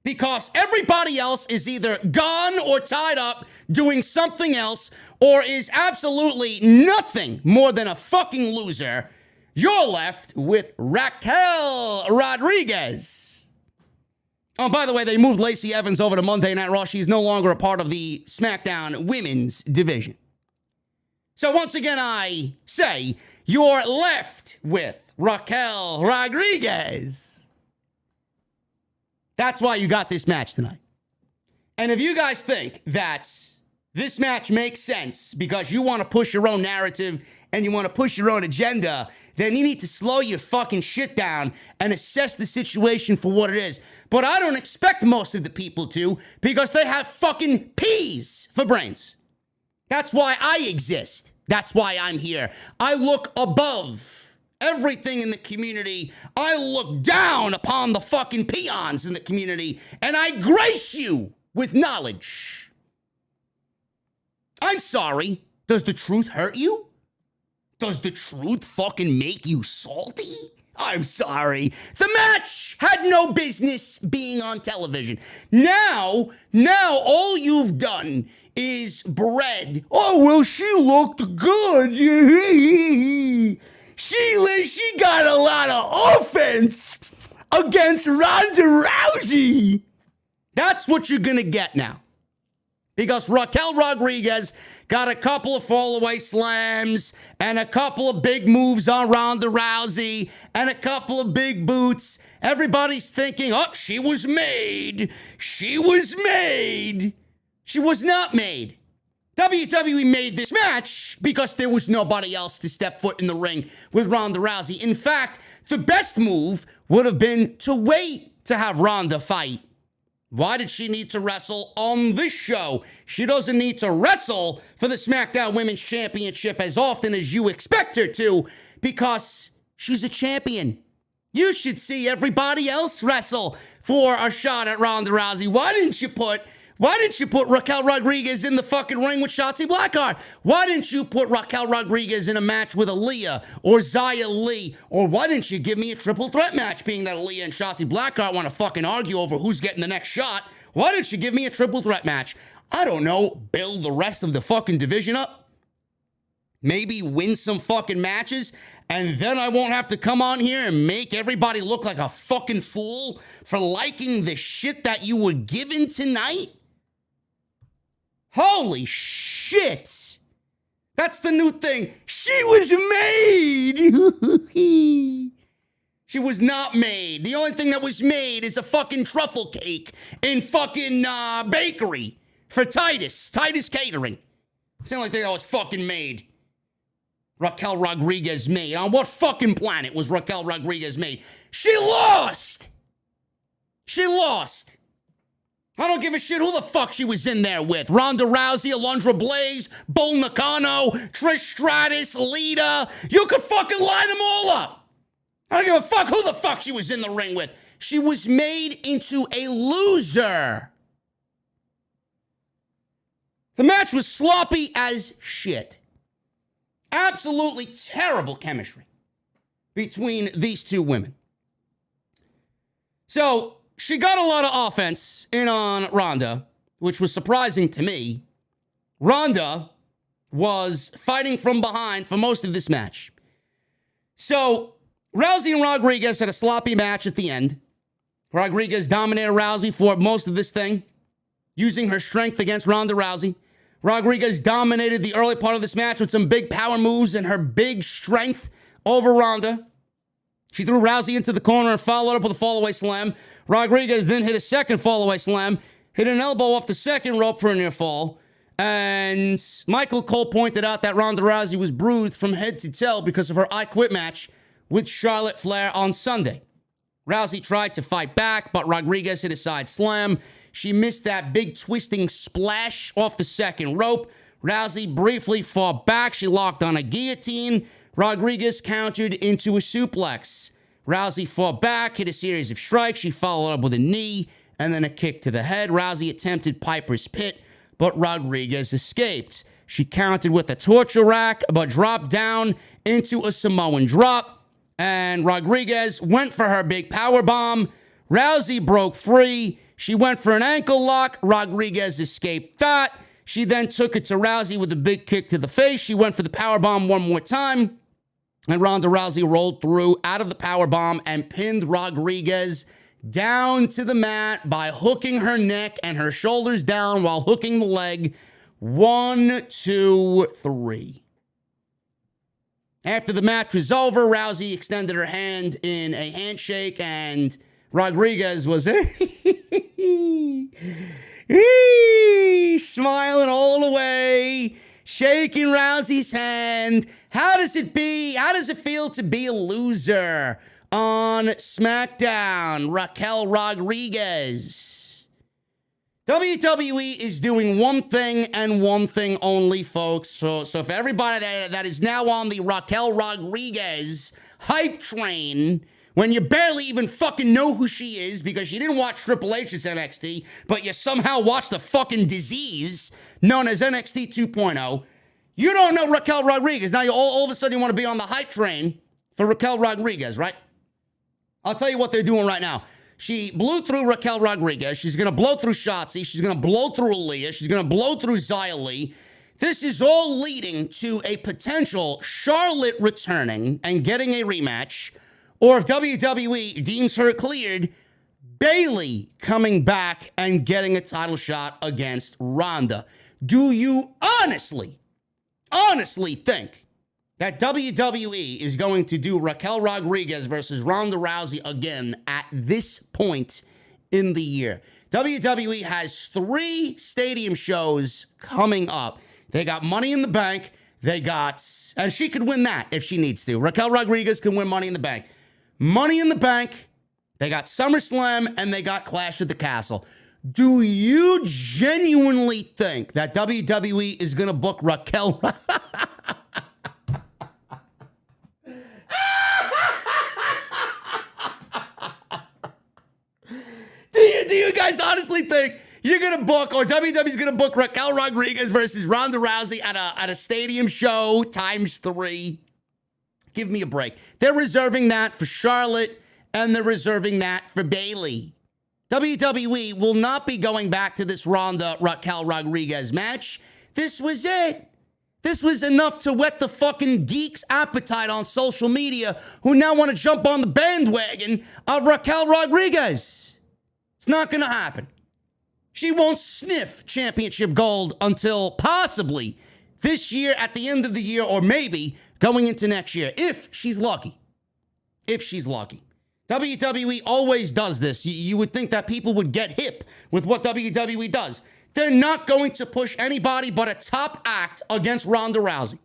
because everybody else is either gone or tied up doing something else or is absolutely nothing more than a fucking loser, you're left with Raquel Rodriguez. Oh, by the way, they moved Lacey Evans over to Monday Night Raw. She's no longer a part of the SmackDown Women's division. So once again, I say you're left with Raquel Rodriguez. That's why you got this match tonight. And if you guys think that this match makes sense because you want to push your own narrative and you want to push your own agenda, then you need to slow your fucking shit down and assess the situation for what it is. But I don't expect most of the people to, because they have fucking peas for brains. That's why I exist. That's why I'm here. I look above everything in the community. I look down upon the fucking peons in the community, and I grace you with knowledge. I'm sorry. Does the truth hurt you? Does the truth fucking make you salty? I'm sorry. The match had no business being on television. Now all you've done is bred. Oh, well, she looked good. She got a lot of offense against Ronda Rousey. That's what you're going to get now. Because Raquel Rodriguez got a couple of fallaway slams and a couple of big moves on Ronda Rousey and a couple of big boots. Everybody's thinking, oh, she was made. She was made. She was not made. WWE made this match because there was nobody else to step foot in the ring with Ronda Rousey. In fact, the best move would have been to wait to have Ronda fight. Why did she need to wrestle on this show? She doesn't need to wrestle for the SmackDown Women's Championship as often as you expect her to, because she's a champion. You should see everybody else wrestle for a shot at Ronda Rousey. Why didn't you put Raquel Rodriguez in the fucking ring with Shotzi Blackheart? Why didn't you put Raquel Rodriguez in a match with Aaliyah or Xia Li? Or why didn't you give me a triple threat match, being that Aaliyah and Shotzi Blackheart want to fucking argue over who's getting the next shot? Why didn't you give me a triple threat match? I don't know, build the rest of the fucking division up? Maybe win some fucking matches, and then I won't have to come on here and make everybody look like a fucking fool for liking the shit that you were given tonight? Holy shit. That's the new thing. She was made. She was not made. The only thing that was made is a fucking truffle cake in fucking bakery for Titus Catering. It's the only thing that was fucking made. Raquel Rodriguez made. On what fucking planet was Raquel Rodriguez made? She lost. I don't give a shit who the fuck she was in there with. Ronda Rousey, Alundra Blaze, Bull Nakano, Trish Stratus, Lita. You could fucking line them all up. I don't give a fuck who the fuck she was in the ring with. She was made into a loser. The match was sloppy as shit. Absolutely terrible chemistry between these two women. So she got a lot of offense in on Ronda, which was surprising to me. Ronda was fighting from behind for most of this match. So Rousey and Rodriguez had a sloppy match at the end. Rodriguez dominated Rousey for most of this thing, using her strength against Ronda Rousey. Rodriguez dominated the early part of this match with some big power moves and her big strength over Ronda. She threw Rousey into the corner and followed up with a fallaway slam. Rodriguez then hit a second fallaway slam, hit an elbow off the second rope for a near fall. And Michael Cole pointed out that Ronda Rousey was bruised from head to toe because of her I Quit match with Charlotte Flair on Sunday. Rousey tried to fight back, but Rodriguez hit a side slam. She missed that big twisting splash off the second rope. Rousey briefly fought back. She locked on a guillotine. Rodriguez countered into a suplex. Rousey fought back, hit a series of strikes. She followed up with a knee and then a kick to the head. Rousey attempted Piper's Pit, but Rodriguez escaped. She countered with a torture rack, but dropped down into a Samoan drop. And Rodriguez went for her big power bomb. Rousey broke free. She went for an ankle lock. Rodriguez escaped that. She then took it to Rousey with a big kick to the face. She went for the power bomb one more time. And Ronda Rousey rolled through out of the power bomb and pinned Rodriguez down to the mat by hooking her neck and her shoulders down while hooking the leg. 1, 2, 3. After the match was over, Rousey extended her hand in a handshake, and Rodriguez was smiling all the way, shaking Rousey's hand. How does it feel to be a loser on SmackDown, Raquel Rodriguez? WWE is doing one thing and one thing only, folks. So for everybody that is now on the Raquel Rodriguez hype train, when you barely even fucking know who she is because you didn't watch Triple H's NXT, but you somehow watched the fucking disease known as NXT 2.0, you don't know Raquel Rodriguez. Now you all of a sudden you want to be on the hype train for Raquel Rodriguez, right? I'll tell you what they're doing right now. She blew through Raquel Rodriguez. She's going to blow through Shotzi. She's going to blow through Aaliyah. She's going to blow through Xia Li. This is all leading to a potential Charlotte returning and getting a rematch. Or if WWE deems her cleared, Bayley coming back and getting a title shot against Ronda. Do you honestly think that WWE is going to do Raquel Rodriguez versus Ronda Rousey again at this point in the year? WWE has 3 stadium shows coming up. They got Money in the Bank. And she could win that if she needs to. Raquel Rodriguez can win Money in the Bank. Money in the Bank. They got SummerSlam, and they got Clash at the Castle. Do you genuinely think that WWE is going to book Raquel? Do you guys honestly think you're going to book, or WWE's going to book Raquel Rodriguez versus Ronda Rousey at a stadium show ×3? Give me a break. They're reserving that for Charlotte, and they're reserving that for Bayley. WWE will not be going back to this Ronda Raquel Rodriguez match. This was it. This was enough to whet the fucking geeks' appetite on social media who now want to jump on the bandwagon of Raquel Rodriguez. It's not going to happen. She won't sniff championship gold until possibly this year, at the end of the year, or maybe going into next year, if she's lucky. WWE always does this. You would think that people would get hip with what WWE does. They're not going to push anybody but a top act against Ronda Rousey.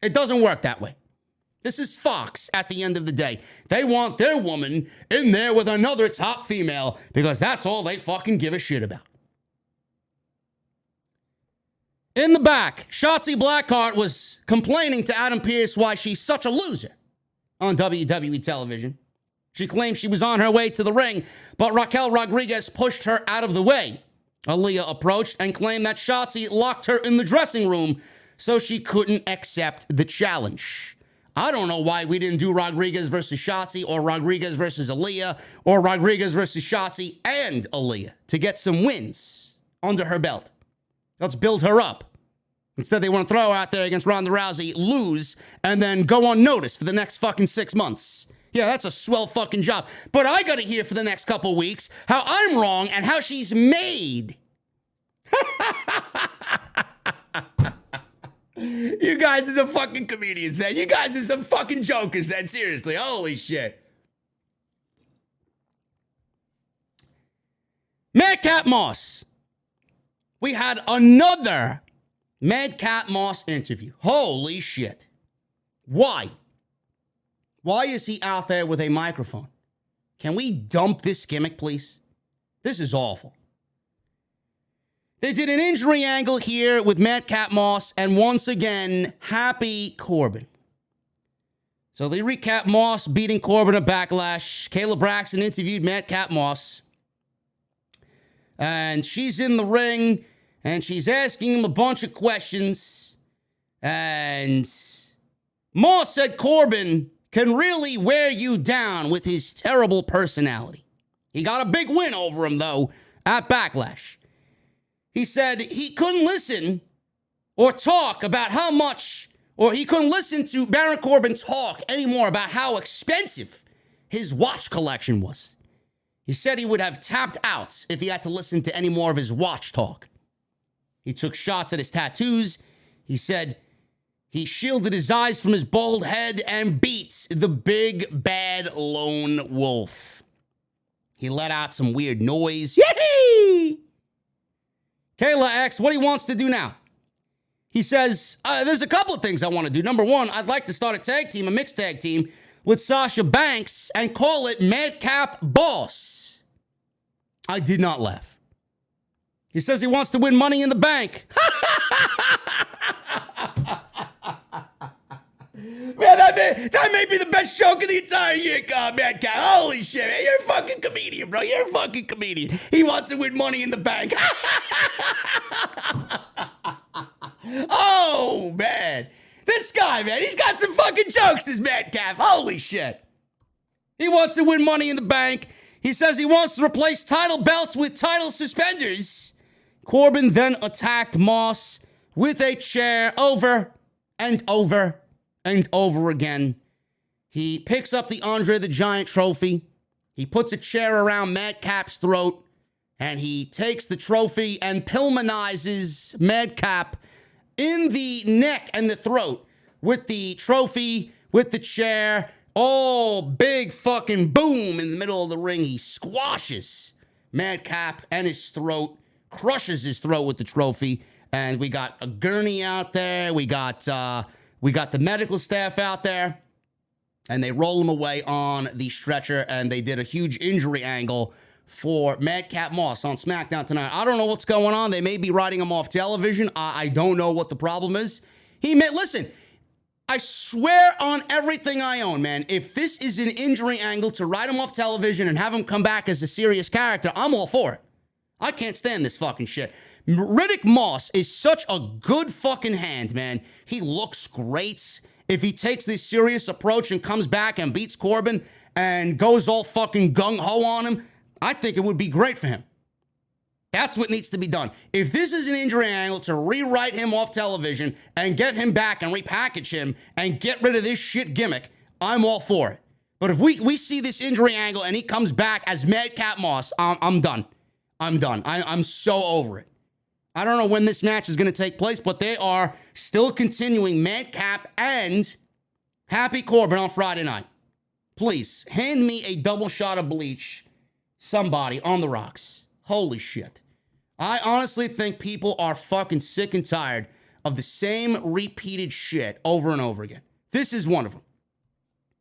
It doesn't work that way. This is Fox at the end of the day. They want their woman in there with another top female because that's all they fucking give a shit about. In the back, Shotzi Blackheart was complaining to Adam Pearce why she's such a loser on WWE television. She claimed she was on her way to the ring, but Raquel Rodriguez pushed her out of the way. Aaliyah approached and claimed that Shotzi locked her in the dressing room so she couldn't accept the challenge. I don't know why we didn't do Rodriguez versus Shotzi, or Rodriguez versus Aaliyah, or Rodriguez versus Shotzi and Aaliyah to get some wins under her belt. Let's build her up. Instead, they want to throw her out there against Ronda Rousey, lose, and then go unnoticed for the next fucking 6 months. Yeah, that's a swell fucking job. But I got to hear for the next couple weeks how I'm wrong and how she's made. You guys are some fucking comedians, man. You guys are some fucking jokers, man. Seriously, holy shit. Madcap Moss. We had another Madcap Moss interview. Holy shit. Why? Why is he out there with a microphone? Can we dump this gimmick, please? This is awful. They did an injury angle here with Madcap Moss, and once again, Happy Corbin. So they recap Moss beating Corbin at Backlash. Kayla Braxton interviewed Madcap Moss. And she's in the ring. and she's asking him a bunch of questions. And Moss said Corbin can really wear you down with his terrible personality. He got a big win over him, though, at Backlash. He said he couldn't listen or talk about how much, or he couldn't listen to Baron Corbin talk anymore about how expensive his watch collection was. He said he would have tapped out if he had to listen to any more of his watch talk. He took shots at his tattoos. He said he shielded his eyes from his bald head and beat the big bad lone wolf. He let out some weird noise. Yee! Kayla asks what he wants to do now. He says, there's a couple of things I want to do. Number one, I'd like to start a tag team, a mixed tag team, with Sasha Banks and call it Madcap Boss. I did not laugh. He says he wants to win Money in the Bank. Man, that may be the best joke of the entire year, Madcap. Holy shit, man. You're a fucking comedian, bro. You're a fucking comedian. He wants to win Money in the Bank. Oh, man. This guy, man, he's got some fucking jokes, this Madcap. Holy shit. He wants to win Money in the Bank. He says he wants to replace title belts with title suspenders. Corbin then attacked Moss with a chair over and over and over again. He picks up the Andre the Giant trophy. He puts a chair around Madcap's throat, and he takes the trophy and Pillmanizes Madcap in the neck and the throat with the trophy, with the chair. Oh, big fucking boom in the middle of the ring. He squashes Madcap and his throat, crushes his throat with the trophy. And we got a gurney out there. We got the medical staff out there. And they roll him away on the stretcher. And they did a huge injury angle for Madcap Moss on SmackDown tonight. I don't know what's going on. They may be writing him off television. I don't know what the problem is. Listen, I swear on everything I own, man, if this is an injury angle to write him off television and have him come back as a serious character, I'm all for it. I can't stand this fucking shit. Riddick Moss is such a good fucking hand, man. He looks great. If he takes this serious approach and comes back and beats Corbin and goes all fucking gung-ho on him, I think it would be great for him. That's what needs to be done. If this is an injury angle to rewrite him off television and get him back and repackage him and get rid of this shit gimmick, I'm all for it. But if we see this injury angle and he comes back as Madcap Moss, I'm done. I'm done. I'm so over it. I don't know when this match is going to take place, but they are still continuing Madcap and Happy Corbin on Friday night. Please, hand me a double shot of bleach. Somebody on the rocks. Holy shit. I honestly think people are fucking sick and tired of the same repeated shit over and over again. This is one of them.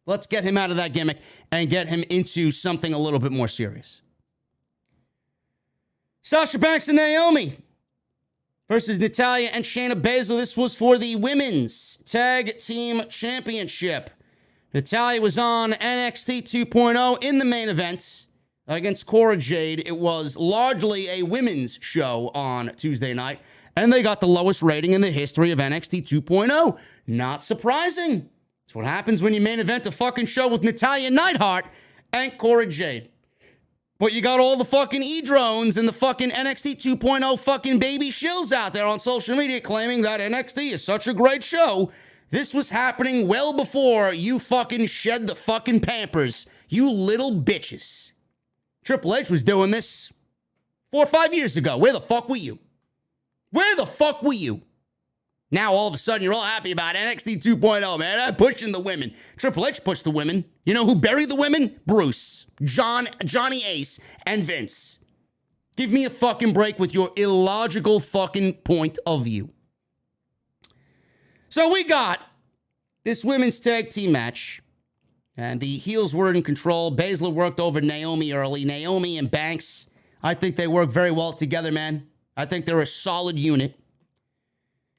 Let's get him out of that gimmick and get him into something a little bit more serious. Sasha Banks and Naomi versus Natalia and Shayna Baszler. This was for the Women's Tag Team Championship. Natalia was on NXT 2.0 in the main event against Cora Jade. It was largely a women's show on Tuesday night, and they got the lowest rating in the history of NXT 2.0. Not surprising. It's what happens when you main event a fucking show with Natalya Neidhart and Cora Jade. But you got all the fucking E-drones and the fucking NXT 2.0 fucking baby shills out there on social media claiming that NXT is such a great show. This was happening well before you fucking shed the fucking Pampers, you little bitches. Triple H was doing this 4 or 5 years ago. Where the fuck were you? Where the fuck were you? Now all of a sudden you're all happy about NXT 2.0, man. I'm pushing the women. Triple H pushed the women. You know who buried the women? Bruce, Johnny Ace, and Vince. Give me a fucking break with your illogical fucking point of view. So we got this women's tag team match. And the heels were in control. Baszler worked over Naomi early. Naomi and Banks, I think they work very well together, man. I think they're a solid unit.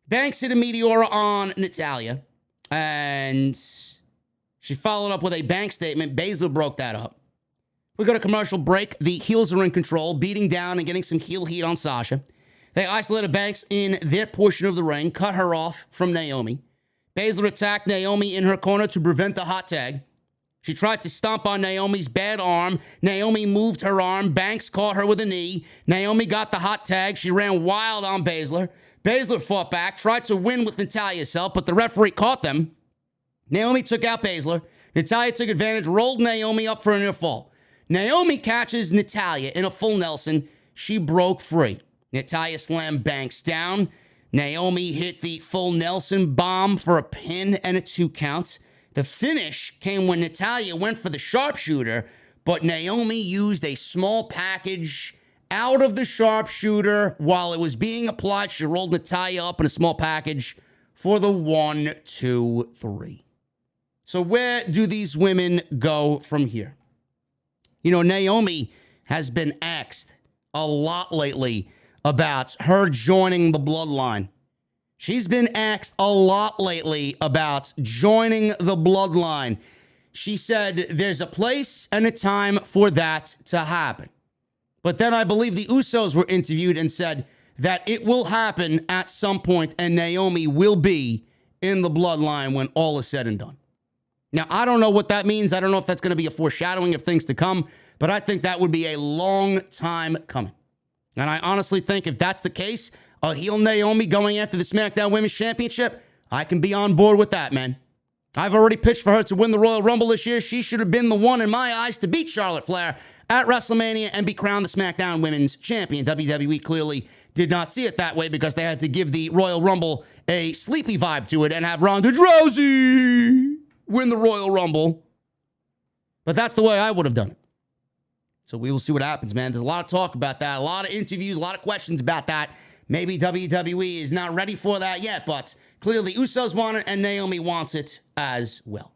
Banks hit a Meteora on Natalia. And she followed up with a bank statement. Baszler broke that up. We got a commercial break. The heels are in control, beating down and getting some heel heat on Sasha. They isolated Banks in their portion of the ring, cut her off from Naomi. Baszler attacked Naomi in her corner to prevent the hot tag. She tried to stomp on Naomi's bad arm. Naomi moved her arm. Banks caught her with a knee. Naomi got the hot tag. She ran wild on Baszler. Baszler fought back, tried to win with Natalia's help, but the referee caught them. Naomi took out Baszler. Natalia took advantage, rolled Naomi up for a near fall. Naomi catches Natalia in a full Nelson. She broke free. Natalia slammed Banks down. Naomi hit the full Nelson bomb for a pin and a 2 count. The finish came when Natalia went for the sharpshooter, but Naomi used a small package out of the sharpshooter while it was being applied. She rolled Natalia up in a small package for the 1, 2, 3. So where do these women go from here? You know, Naomi has been asked a lot lately about her joining the Bloodline. She's been asked a lot lately about joining the Bloodline. She said there's a place and a time for that to happen. But then I believe the Usos were interviewed and said that it will happen at some point and Naomi will be in the Bloodline when all is said and done. Now, I don't know what that means. I don't know if that's going to be a foreshadowing of things to come, but I think that would be a long time coming. And I honestly think if that's the case, a heel Naomi going after the SmackDown Women's Championship, I can be on board with that, man. I've already pitched for her to win the Royal Rumble this year. She should have been the one, in my eyes, to beat Charlotte Flair at WrestleMania and be crowned the SmackDown Women's Champion. WWE clearly did not see it that way because they had to give the Royal Rumble a sleepy vibe to it and have Ronda Rousey win the Royal Rumble. But that's the way I would have done it. So we will see what happens, man. There's a lot of talk about that, a lot of interviews, a lot of questions about that. Maybe WWE is not ready for that yet, but clearly Usos want it and Naomi wants it as well.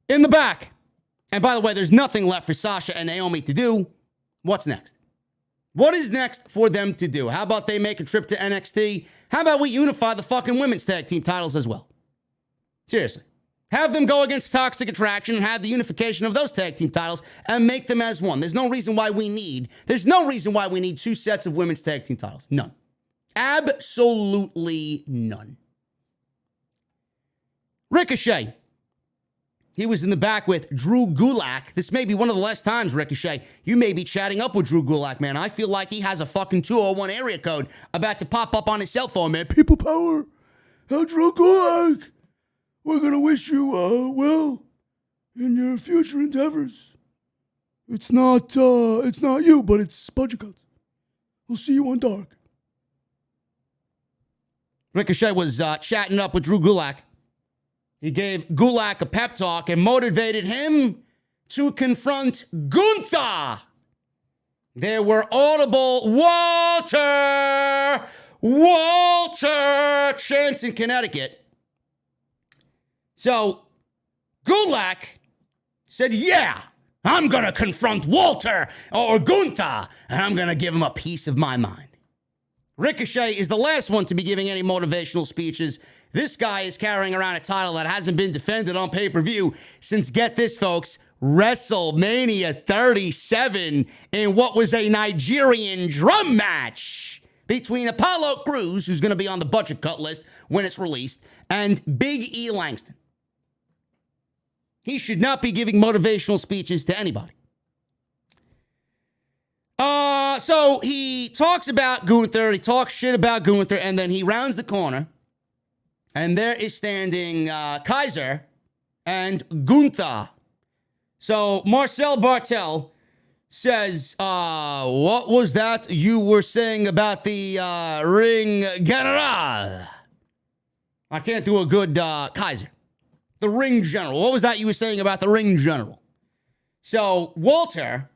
In the back, and by the way, there's nothing left for Sasha and Naomi to do. What's next? What is next for them to do? How about they make a trip to NXT? How about we unify the fucking women's tag team titles as well? Seriously. Have them go against Toxic Attraction and have the unification of those tag team titles and make them as one. There's no reason why we need 2 sets of women's tag team titles. None. Absolutely none. Ricochet. He was in the back with Drew Gulak. This may be one of the last times, Ricochet, you may be chatting up with Drew Gulak, man. I feel like he has a fucking 201 area code about to pop up on his cell phone, man. People power. Drew Gulak. We're going to wish you well in your future endeavors. It's not you, but it's budget cuts. We'll see you on Dark. Ricochet was chatting up with Drew Gulak. He gave Gulak a pep talk and motivated him to confront Gunther. There were audible Walter chants in Connecticut. So Gulak said, yeah, I'm going to confront Walter or Gunther, and I'm going to give him a piece of my mind. Ricochet is the last one to be giving any motivational speeches. This guy is carrying around a title that hasn't been defended on pay-per-view since, get this, folks, WrestleMania 37 in what was a Nigerian drum match between Apollo Crews, who's going to be on the budget cut list when it's released, and Big E Langston. He should not be giving motivational speeches to anybody. So he talks about Gunther, he talks shit about Gunther, and then he rounds the corner, and there is standing Kaiser and Gunther. So Marcel Bartel says, what was that you were saying about the ring general? I can't do a good Kaiser. The ring general. What was that you were saying about the ring general? So Walter,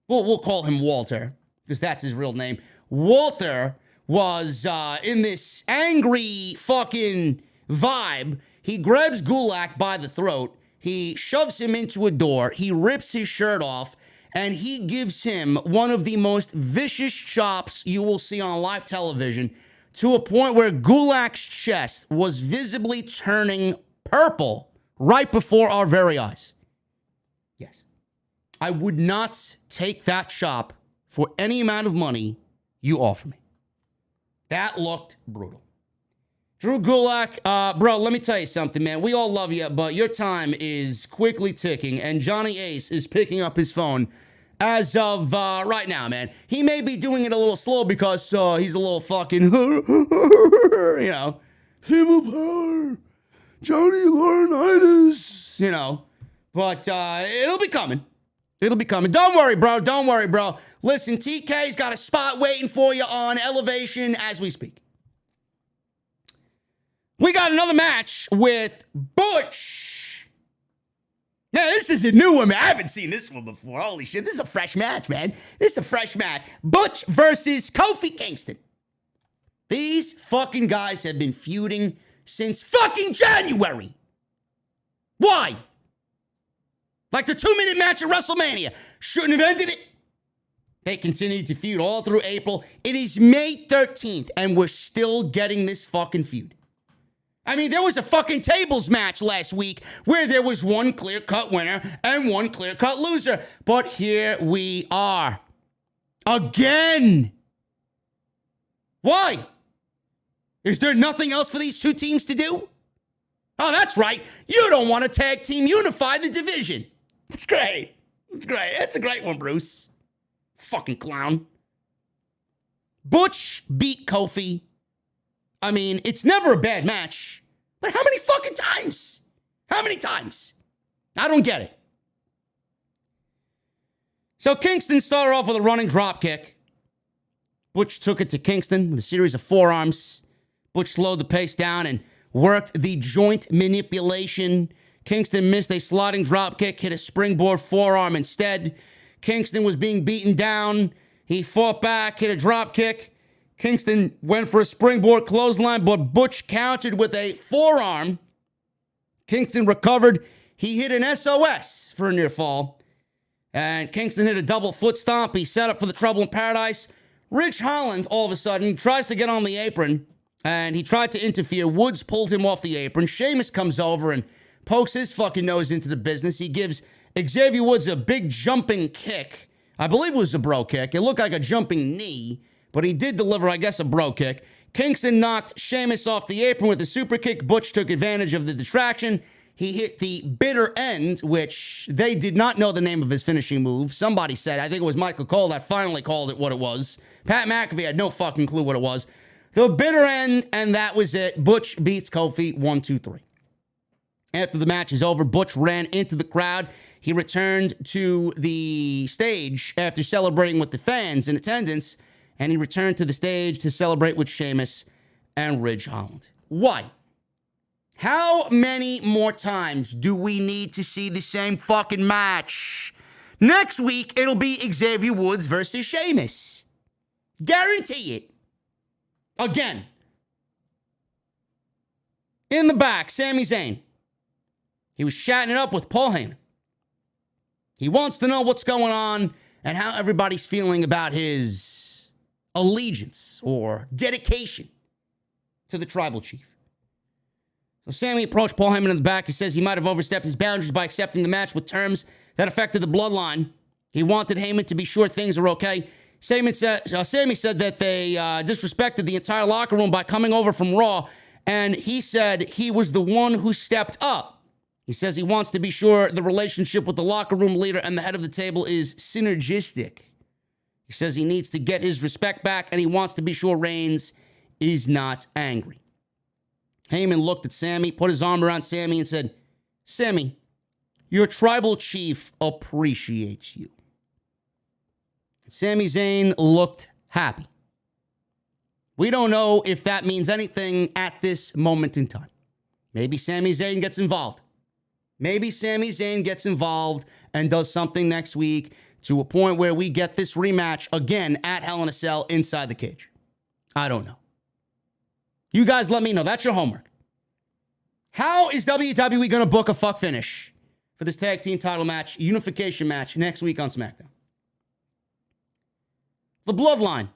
we'll call him Walter because that's his real name. Walter was in this angry fucking vibe. He grabs Gulak by the throat. He shoves him into a door. He rips his shirt off, and he gives him one of the most vicious chops you will see on live television, to a point where Gulak's chest was visibly turning purple right before our very eyes. Yes. I would not take that chop for any amount of money you offer me. That looked brutal. Drew Gulak, bro, let me tell you something, man. We all love you, but your time is quickly ticking, and Johnny Ace is picking up his phone as of right now, man. He may be doing it a little slow because he's a little fucking, you know, people power, Johnny Laurinaitis, you know. But it'll be coming. It'll be coming. Don't worry, bro. Don't worry, bro. Listen, TK's got a spot waiting for you on Elevation as we speak. We got another match with Butch. Now, this is a new one, man. I haven't seen this one before. Holy shit. This is a fresh match, man. This is a fresh match. Butch versus Kofi Kingston. These fucking guys have been feuding since fucking January. Why? Like the 2-minute match at WrestleMania. Shouldn't have ended it. They continued to feud all through April. It is May 13th, and we're still getting this fucking feud. I mean, there was a fucking tables match last week where there was one clear-cut winner and one clear-cut loser. But here we are. Again. Why? Is there nothing else for these two teams to do? Oh, that's right. You don't want to tag team unify the division. It's great. It's great. That's a great one, Bruce. Fucking clown. Butch beat Kofi. I mean, it's never a bad match. But how many fucking times? How many times? I don't get it. So Kingston started off with a running drop kick. Butch took it to Kingston with a series of forearms. Butch slowed the pace down and worked the joint manipulation. Kingston missed a sliding drop kick, hit a springboard forearm instead. Kingston was being beaten down. He fought back, hit a drop kick. Kingston went for a springboard clothesline, but Butch countered with a forearm. Kingston recovered. He hit an SOS for a near fall. And Kingston hit a double foot stomp. He set up for the Trouble in Paradise. Ridge Holland, all of a sudden, tries to get on the apron, and he tried to interfere. Woods pulled him off the apron. Sheamus comes over and pokes his fucking nose into the business. He gives Xavier Woods a big jumping kick. I believe it was a bro kick. It looked like a jumping knee. But he did deliver, I guess, a bro kick. Kingston knocked Sheamus off the apron with a super kick. Butch took advantage of the distraction. He hit the bitter end, which they did not know the name of his finishing move. Somebody said, I think it was Michael Cole that finally called it what it was. Pat McAfee had no fucking clue what it was. The bitter end, and that was it. Butch beats Kofi 1, 2, 3. After the match is over, Butch ran into the crowd. He returned to the stage after celebrating with the fans in attendance. And he returned to the stage to celebrate with Sheamus and Ridge Holland. Why? How many more times do we need to see the same fucking match? Next week, it'll be Xavier Woods versus Sheamus. Guarantee it. Again. In the back, Sami Zayn. He was chatting it up with Paul Heyman. He wants to know what's going on and how everybody's feeling about his allegiance or dedication to the tribal chief. So Sami approached Paul Heyman in the back. He says he might have overstepped his boundaries by accepting the match with terms that affected the bloodline. He wanted Heyman to be sure things are okay. Sami said that they disrespected the entire locker room by coming over from Raw, and he said he was the one who stepped up. He says he wants to be sure the relationship with the locker room leader and the head of the table is synergistic. He says he needs to get his respect back, and he wants to be sure Reigns is not angry. Heyman looked at Sami, put his arm around Sami, and said, Sami, your tribal chief appreciates you. Sami Zayn looked happy. We don't know if that means anything at this moment in time. Maybe Sami Zayn gets involved. Maybe Sami Zayn gets involved and does something next week to a point where we get this rematch again at Hell in a Cell inside the cage. I don't know. You guys let me know. That's your homework. How is WWE going to book a fuck finish for this tag team title match, unification match, next week on SmackDown? The Bloodline.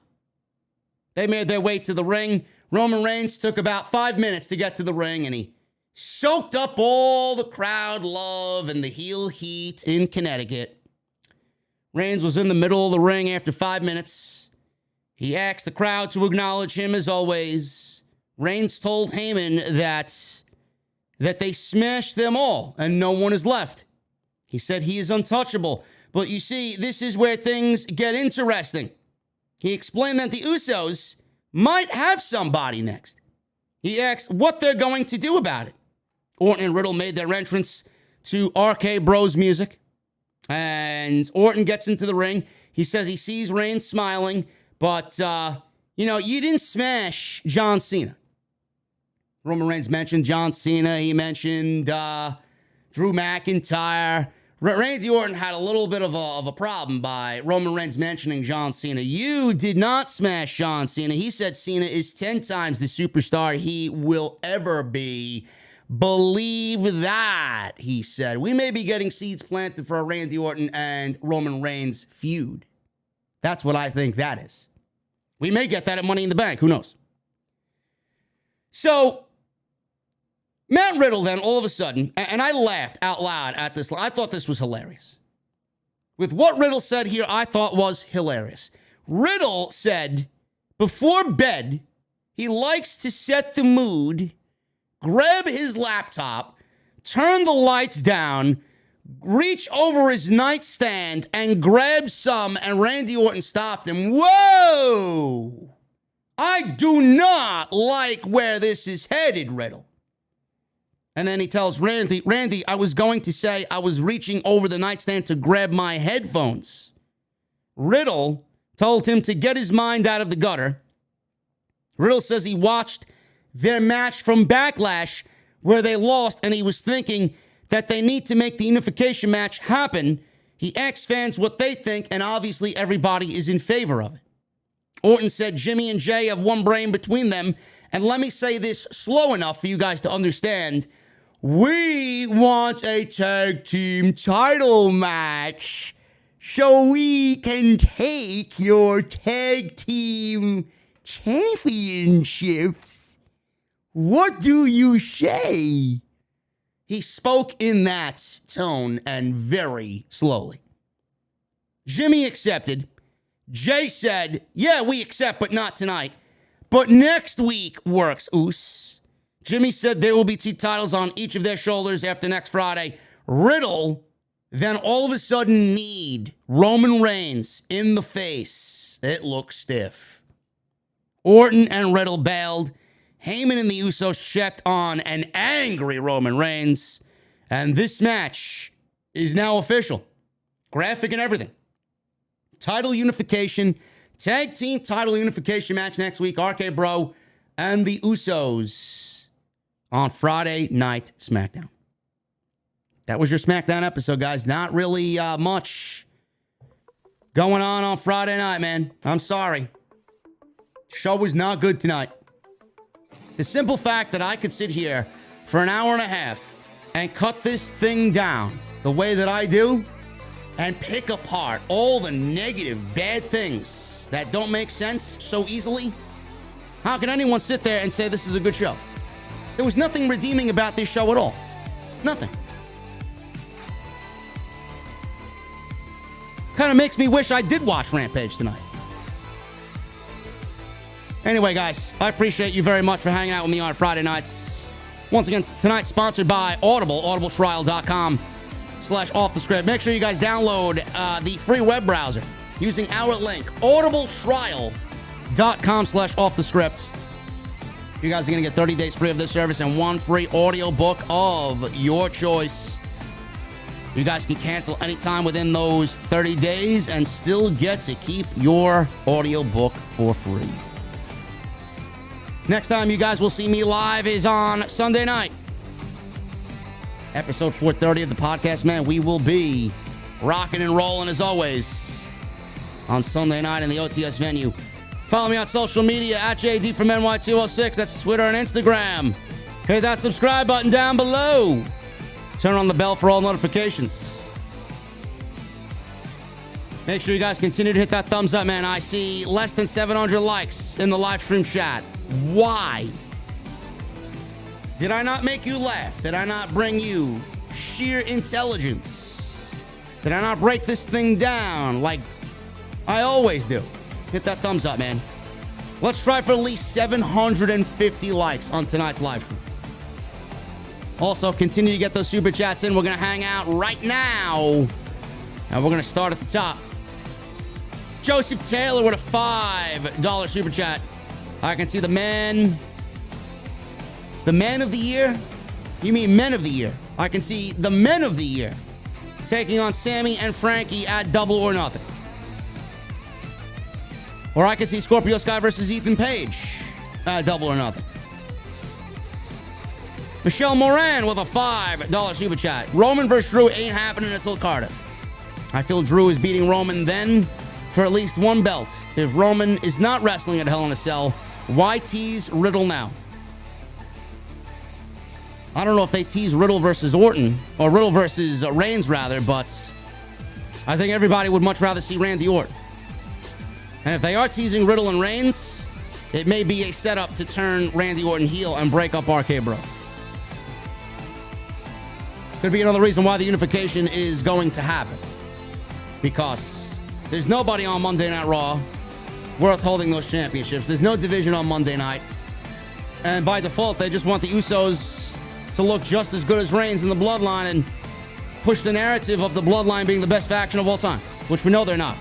They made their way to the ring. Roman Reigns took about 5 minutes to get to the ring, and he soaked up all the crowd love and the heel heat in Connecticut. Reigns was in the middle of the ring after 5 minutes. He asked the crowd to acknowledge him as always. Reigns told Heyman that they smashed them all and no one is left. He said he is untouchable. But you see, this is where things get interesting. He explained that the Usos might have somebody next. He asked what they're going to do about it. Orton and Riddle made their entrance to RKBRO's music. And Orton gets into the ring. He says he sees Reigns smiling. But, you didn't smash John Cena. Roman Reigns mentioned John Cena. He mentioned Drew McIntyre. Randy Orton had a little bit of a problem by Roman Reigns mentioning John Cena. You did not smash John Cena. He said Cena is 10 times the superstar he will ever be. Believe that, he said. We may be getting seeds planted for a Randy Orton and Roman Reigns feud. That's what I think that is. We may get that at Money in the Bank. Who knows? So, Matt Riddle then, all of a sudden, and I laughed out loud at this. I thought this was hilarious. With what Riddle said here, I thought was hilarious. Riddle said, before bed, he likes to set the mood, grab his laptop, turn the lights down, reach over his nightstand, and grab some, and Randy Orton stopped him. Whoa! I do not like where this is headed, Riddle. And then he tells Randy, I was going to say I was reaching over the nightstand to grab my headphones. Riddle told him to get his mind out of the gutter. Riddle says he watched their match from Backlash where they lost, and he was thinking that they need to make the unification match happen. He asked fans what they think, and obviously everybody is in favor of it. Orton said Jimmy and Jay have one brain between them, and let me say this slow enough for you guys to understand. We want a tag team title match so we can take your tag team championships. What do you say? He spoke in that tone and very slowly. Jimmy accepted. Jay said, yeah, we accept, but not tonight. But next week works, Oos. Jimmy said there will be 2 titles on each of their shoulders after next Friday. Riddle then all of a sudden kneed Roman Reigns in the face. It looked stiff. Orton and Riddle bailed. Heyman and the Usos checked on an angry Roman Reigns. And this match is now official. Graphic and everything. Title unification. Tag team title unification match next week. RK-Bro and the Usos on Friday Night SmackDown. That was your SmackDown episode, guys. Not really much going on Friday night, man. I'm sorry. Show was not good tonight. The simple fact that I could sit here for an hour and a half and cut this thing down the way that I do and pick apart all the negative, bad things that don't make sense so easily. How can anyone sit there and say this is a good show? There was nothing redeeming about this show at all. Nothing. Kind of makes me wish I did watch Rampage tonight. Anyway, guys, I appreciate you very much for hanging out with me on Friday nights. Once again, tonight's sponsored by Audible, audibletrial.com/offthescript. Make sure you guys download the free web browser using our link, audibletrial.com/offthescript. You guys are going to get 30 days free of this service and 1 free audiobook of your choice. You guys can cancel anytime within those 30 days and still get to keep your audiobook for free. Next time you guys will see me live is on Sunday night. Episode 430 of the podcast, man. We will be rocking and rolling as always on Sunday night in the OTS venue. Follow me on social media at JDfromNY206. That's Twitter and Instagram. Hit that subscribe button down below. Turn on the bell for all notifications. Make sure you guys continue to hit that thumbs up, man. I see less than 700 likes in the live stream chat. Why? Did I not make you laugh? Did I not bring you sheer intelligence? Did I not break this thing down like I always do? Hit that thumbs up, man. Let's try for at least 750 likes on tonight's live stream. Also, continue to get those super chats in. We're going to hang out right now. And we're going to start at the top. Joseph Taylor with a $5 super chat. I can see the man. The man of the year? You mean men of the year? I can see the men of the year taking on Sammy and Frankie at Double or Nothing. Or I can see Scorpio Sky versus Ethan Page at Double or Nothing. Michelle Moran with a $5 super chat. Roman versus Drew ain't happening until Cardiff. I feel Drew is beating Roman then for at least one belt. If Roman is not wrestling at Hell in a Cell, why tease Riddle now? I don't know if they tease Riddle versus Orton, or Riddle versus Reigns rather, but I think everybody would much rather see Randy Orton. And if they are teasing Riddle and Reigns, it may be a setup to turn Randy Orton heel and break up RKBRO. Could be another reason why the unification is going to happen. Because there's nobody on Monday Night Raw worth holding those championships. There's no division on Monday night. And by default, they just want the Usos to look just as good as Reigns in the Bloodline and push the narrative of the Bloodline being the best faction of all time, which we know they're not.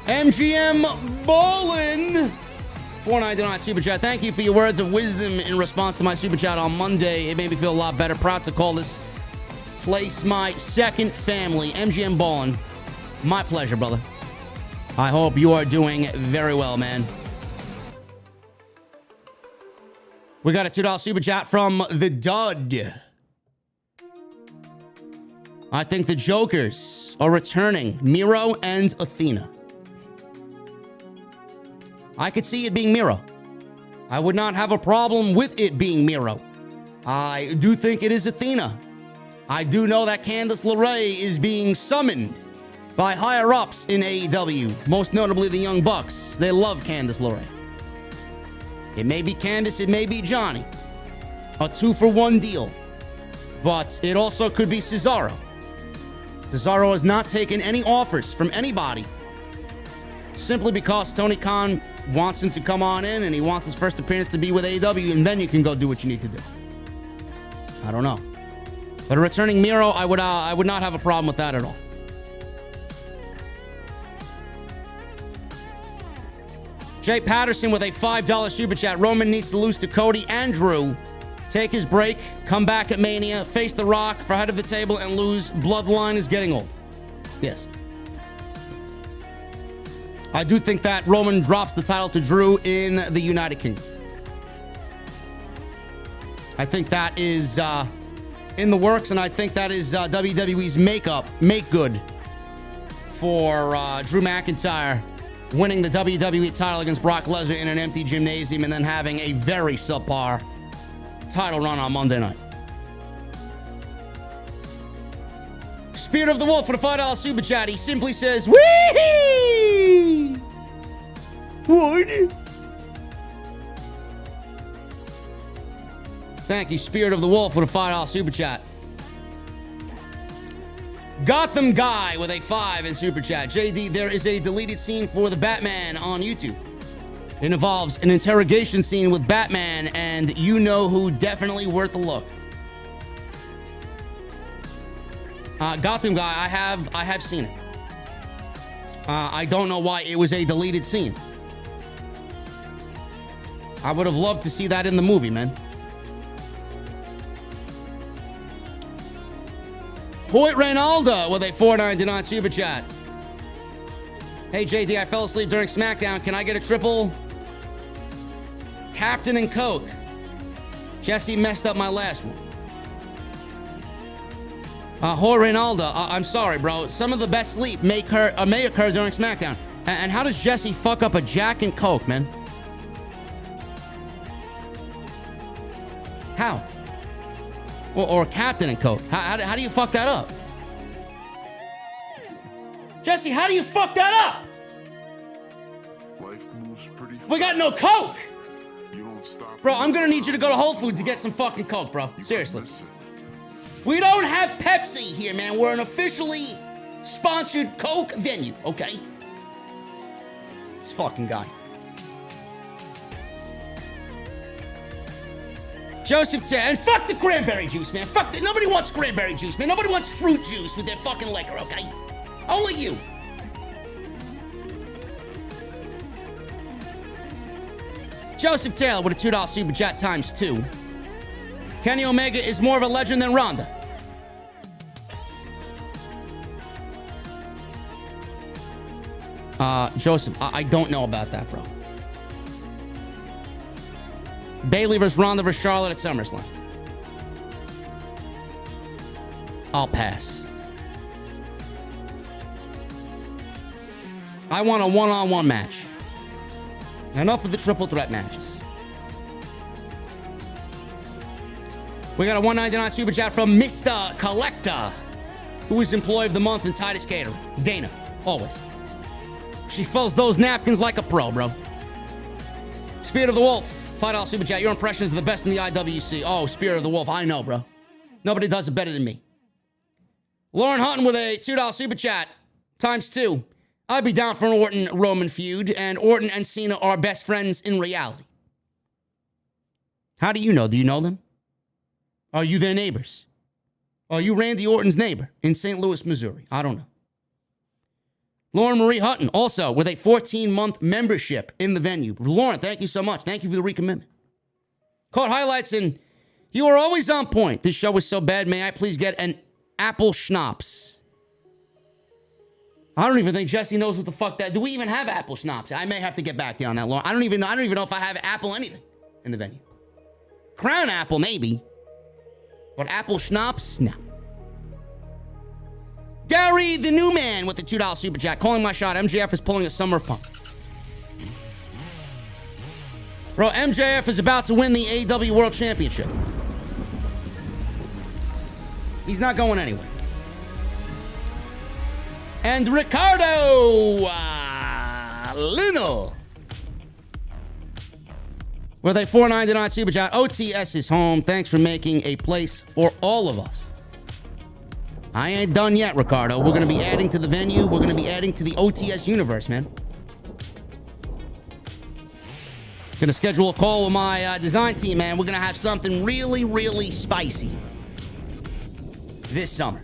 MGM Bolin, $4.99 super chat. Thank you for your words of wisdom in response to my super chat on Monday. It made me feel a lot better. Proud to call this place my second family. MGM Bolin, my pleasure, brother. I hope you are doing very well, man. We got a $2 super chat from the Dud. I think the Jokers are returning Miro and Athena. I could see it being Miro. I would not have a problem with it being Miro. I do think it is Athena. I do know that Candice LeRae is being summoned by higher-ups in AEW, most notably the Young Bucks. They love Candice LeRae. It may be Candice, it may be Johnny. A 2-for-1 deal. But it also could be Cesaro. Cesaro has not taken any offers from anybody simply because Tony Khan wants him to come on in and he wants his first appearance to be with AEW, and then you can go do what you need to do. I don't know. But a returning Miro, I would not have a problem with that at all. Jay Patterson with a $5 super chat. Roman needs to lose to Cody and Drew, take his break, come back at Mania, face The Rock for head of the table, and lose. Bloodline is getting old. Yes. I do think that Roman drops the title to Drew in the United Kingdom. I think that is in the works, and I think that is WWE's make good for Drew McIntyre winning the WWE title against Brock Lesnar in an empty gymnasium and then having a very subpar title run on Monday night. Spirit of the Wolf for the $5 super chat. He simply says, wee! What? Thank you, Spirit of the Wolf, for the $5 super chat. Gotham Guy with a 5 in super chat. JD, there is a deleted scene for the Batman on YouTube. It involves an interrogation scene with Batman and you know who, definitely worth a look. Gotham Guy, I have seen it. I don't know why it was a deleted scene. I would have loved to see that in the movie, man. Hoyt Reynaldo with a $4.99 super chat. Hey JD, I fell asleep during SmackDown. Can I get a triple Captain and Coke? Jesse messed up my last one. Hoyt Reynaldo, I'm sorry, bro. Some of the best sleep may occur during SmackDown. And how does Jesse fuck up a Jack and Coke, man? How? Or Captain and Coke. How do you fuck that up? Jesse, how do you fuck that up? Life moves pretty fast. We got no Coke! You don't stop. Bro, I'm gonna need you to go to Whole Foods to get some fucking Coke, bro. Seriously. We don't have Pepsi here, man. We're an officially sponsored Coke venue, okay? It's fucking guy. Joseph T. And fuck the cranberry juice, man. Fuck it. Nobody wants cranberry juice, man. Nobody wants fruit juice with their fucking liquor, okay? Only you. Joseph Taylor with a $2 super chat times 2. Kenny Omega is more of a legend than Ronda. Joseph, I don't know about that, bro. Bayley versus Ronda versus Charlotte at SummerSlam. I'll pass. I want a one-on-one match. Enough of the triple threat matches. We got a $1.99 super chat from Mr. Collector, who is employee of the month in Titus Catering. Dana, always. She folds those napkins like a pro, bro. Spirit of the Wolf, $5 super chat. Your impressions are the best in the IWC. Oh, Spirit of the Wolf, I know, bro. Nobody does it better than me. Lauren Hutton with a $2 super chat times 2. I'd be down for an Orton-Roman feud, and Orton and Cena are best friends in reality. How do you know? Do you know them? Are you their neighbors? Are you Randy Orton's neighbor in St. Louis, Missouri? I don't know. Lauren Marie Hutton, also with a 14-month membership in the venue. Lauren, thank you so much. Thank you for the recommitment. Caught highlights, and you are always on point. This show is so bad. May I please get an apple schnapps? I don't even think Jesse knows what the fuck that... Do we even have apple schnapps? I may have to get back to you on that, Lauren. I don't even know if I have apple anything in the venue. Crown apple, maybe. But apple schnapps? No. Gary, the new man, with the $2 super chat. Calling my shot. MJF is pulling a Summer of Punk. Bro, MJF is about to win the AEW World Championship. He's not going anywhere. And Ricardo Lino with a $4.99 super chat. OTS is home. Thanks for making a place for all of us. I ain't done yet, Ricardo. We're going to be adding to the venue. We're going to be adding to the OTS universe, man. Going to schedule a call with my design team, man. We're going to have something really, really spicy this summer.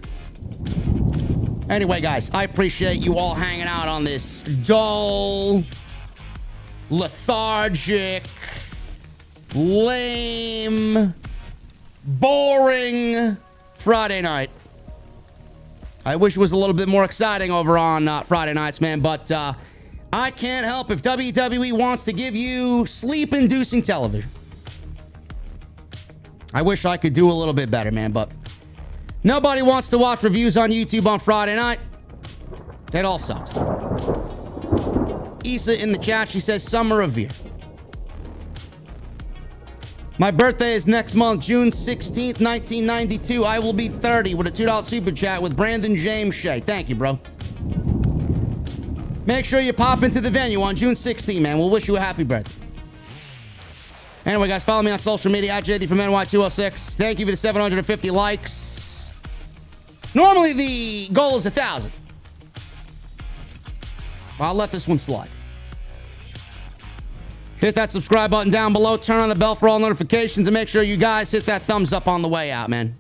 Anyway, guys, I appreciate you all hanging out on this dull, lethargic, lame, boring Friday night. I wish it was a little bit more exciting over on Friday nights, man, but I can't help if WWE wants to give you sleep-inducing television. I wish I could do a little bit better, man, but nobody wants to watch reviews on YouTube on Friday night. That all sucks. Issa in the chat, she says, Summer of Veer. My birthday is next month, June 16th, 1992. I will be 30 with a $2 super chat with Brandon James Shea. Thank you, bro. Make sure you pop into the venue on June 16th, man. We'll wish you a happy birthday. Anyway, guys, follow me on social media at JDfromNY206. Thank you for the 750 likes. Normally, the goal is 1,000. I'll let this one slide. Hit that subscribe button down below. Turn on the bell for all notifications. And make sure you guys hit that thumbs up on the way out, man.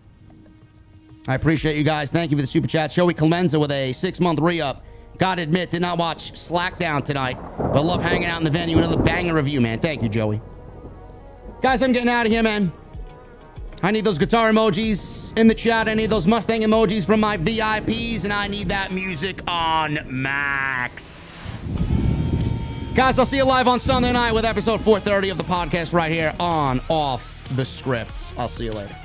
I appreciate you guys. Thank you for the super chat. Joey Clemenza with a 6-month re-up. Gotta admit, did not watch SmackDown tonight, but love hanging out in the venue. Another banger review, man. Thank you, Joey. Guys, I'm getting out of here, man. I need those guitar emojis in the chat. I need those Mustang emojis from my VIPs, and I need that music on max. Guys, I'll see you live on Sunday night with episode 430 of the podcast right here on Off the Scripts. I'll see you later.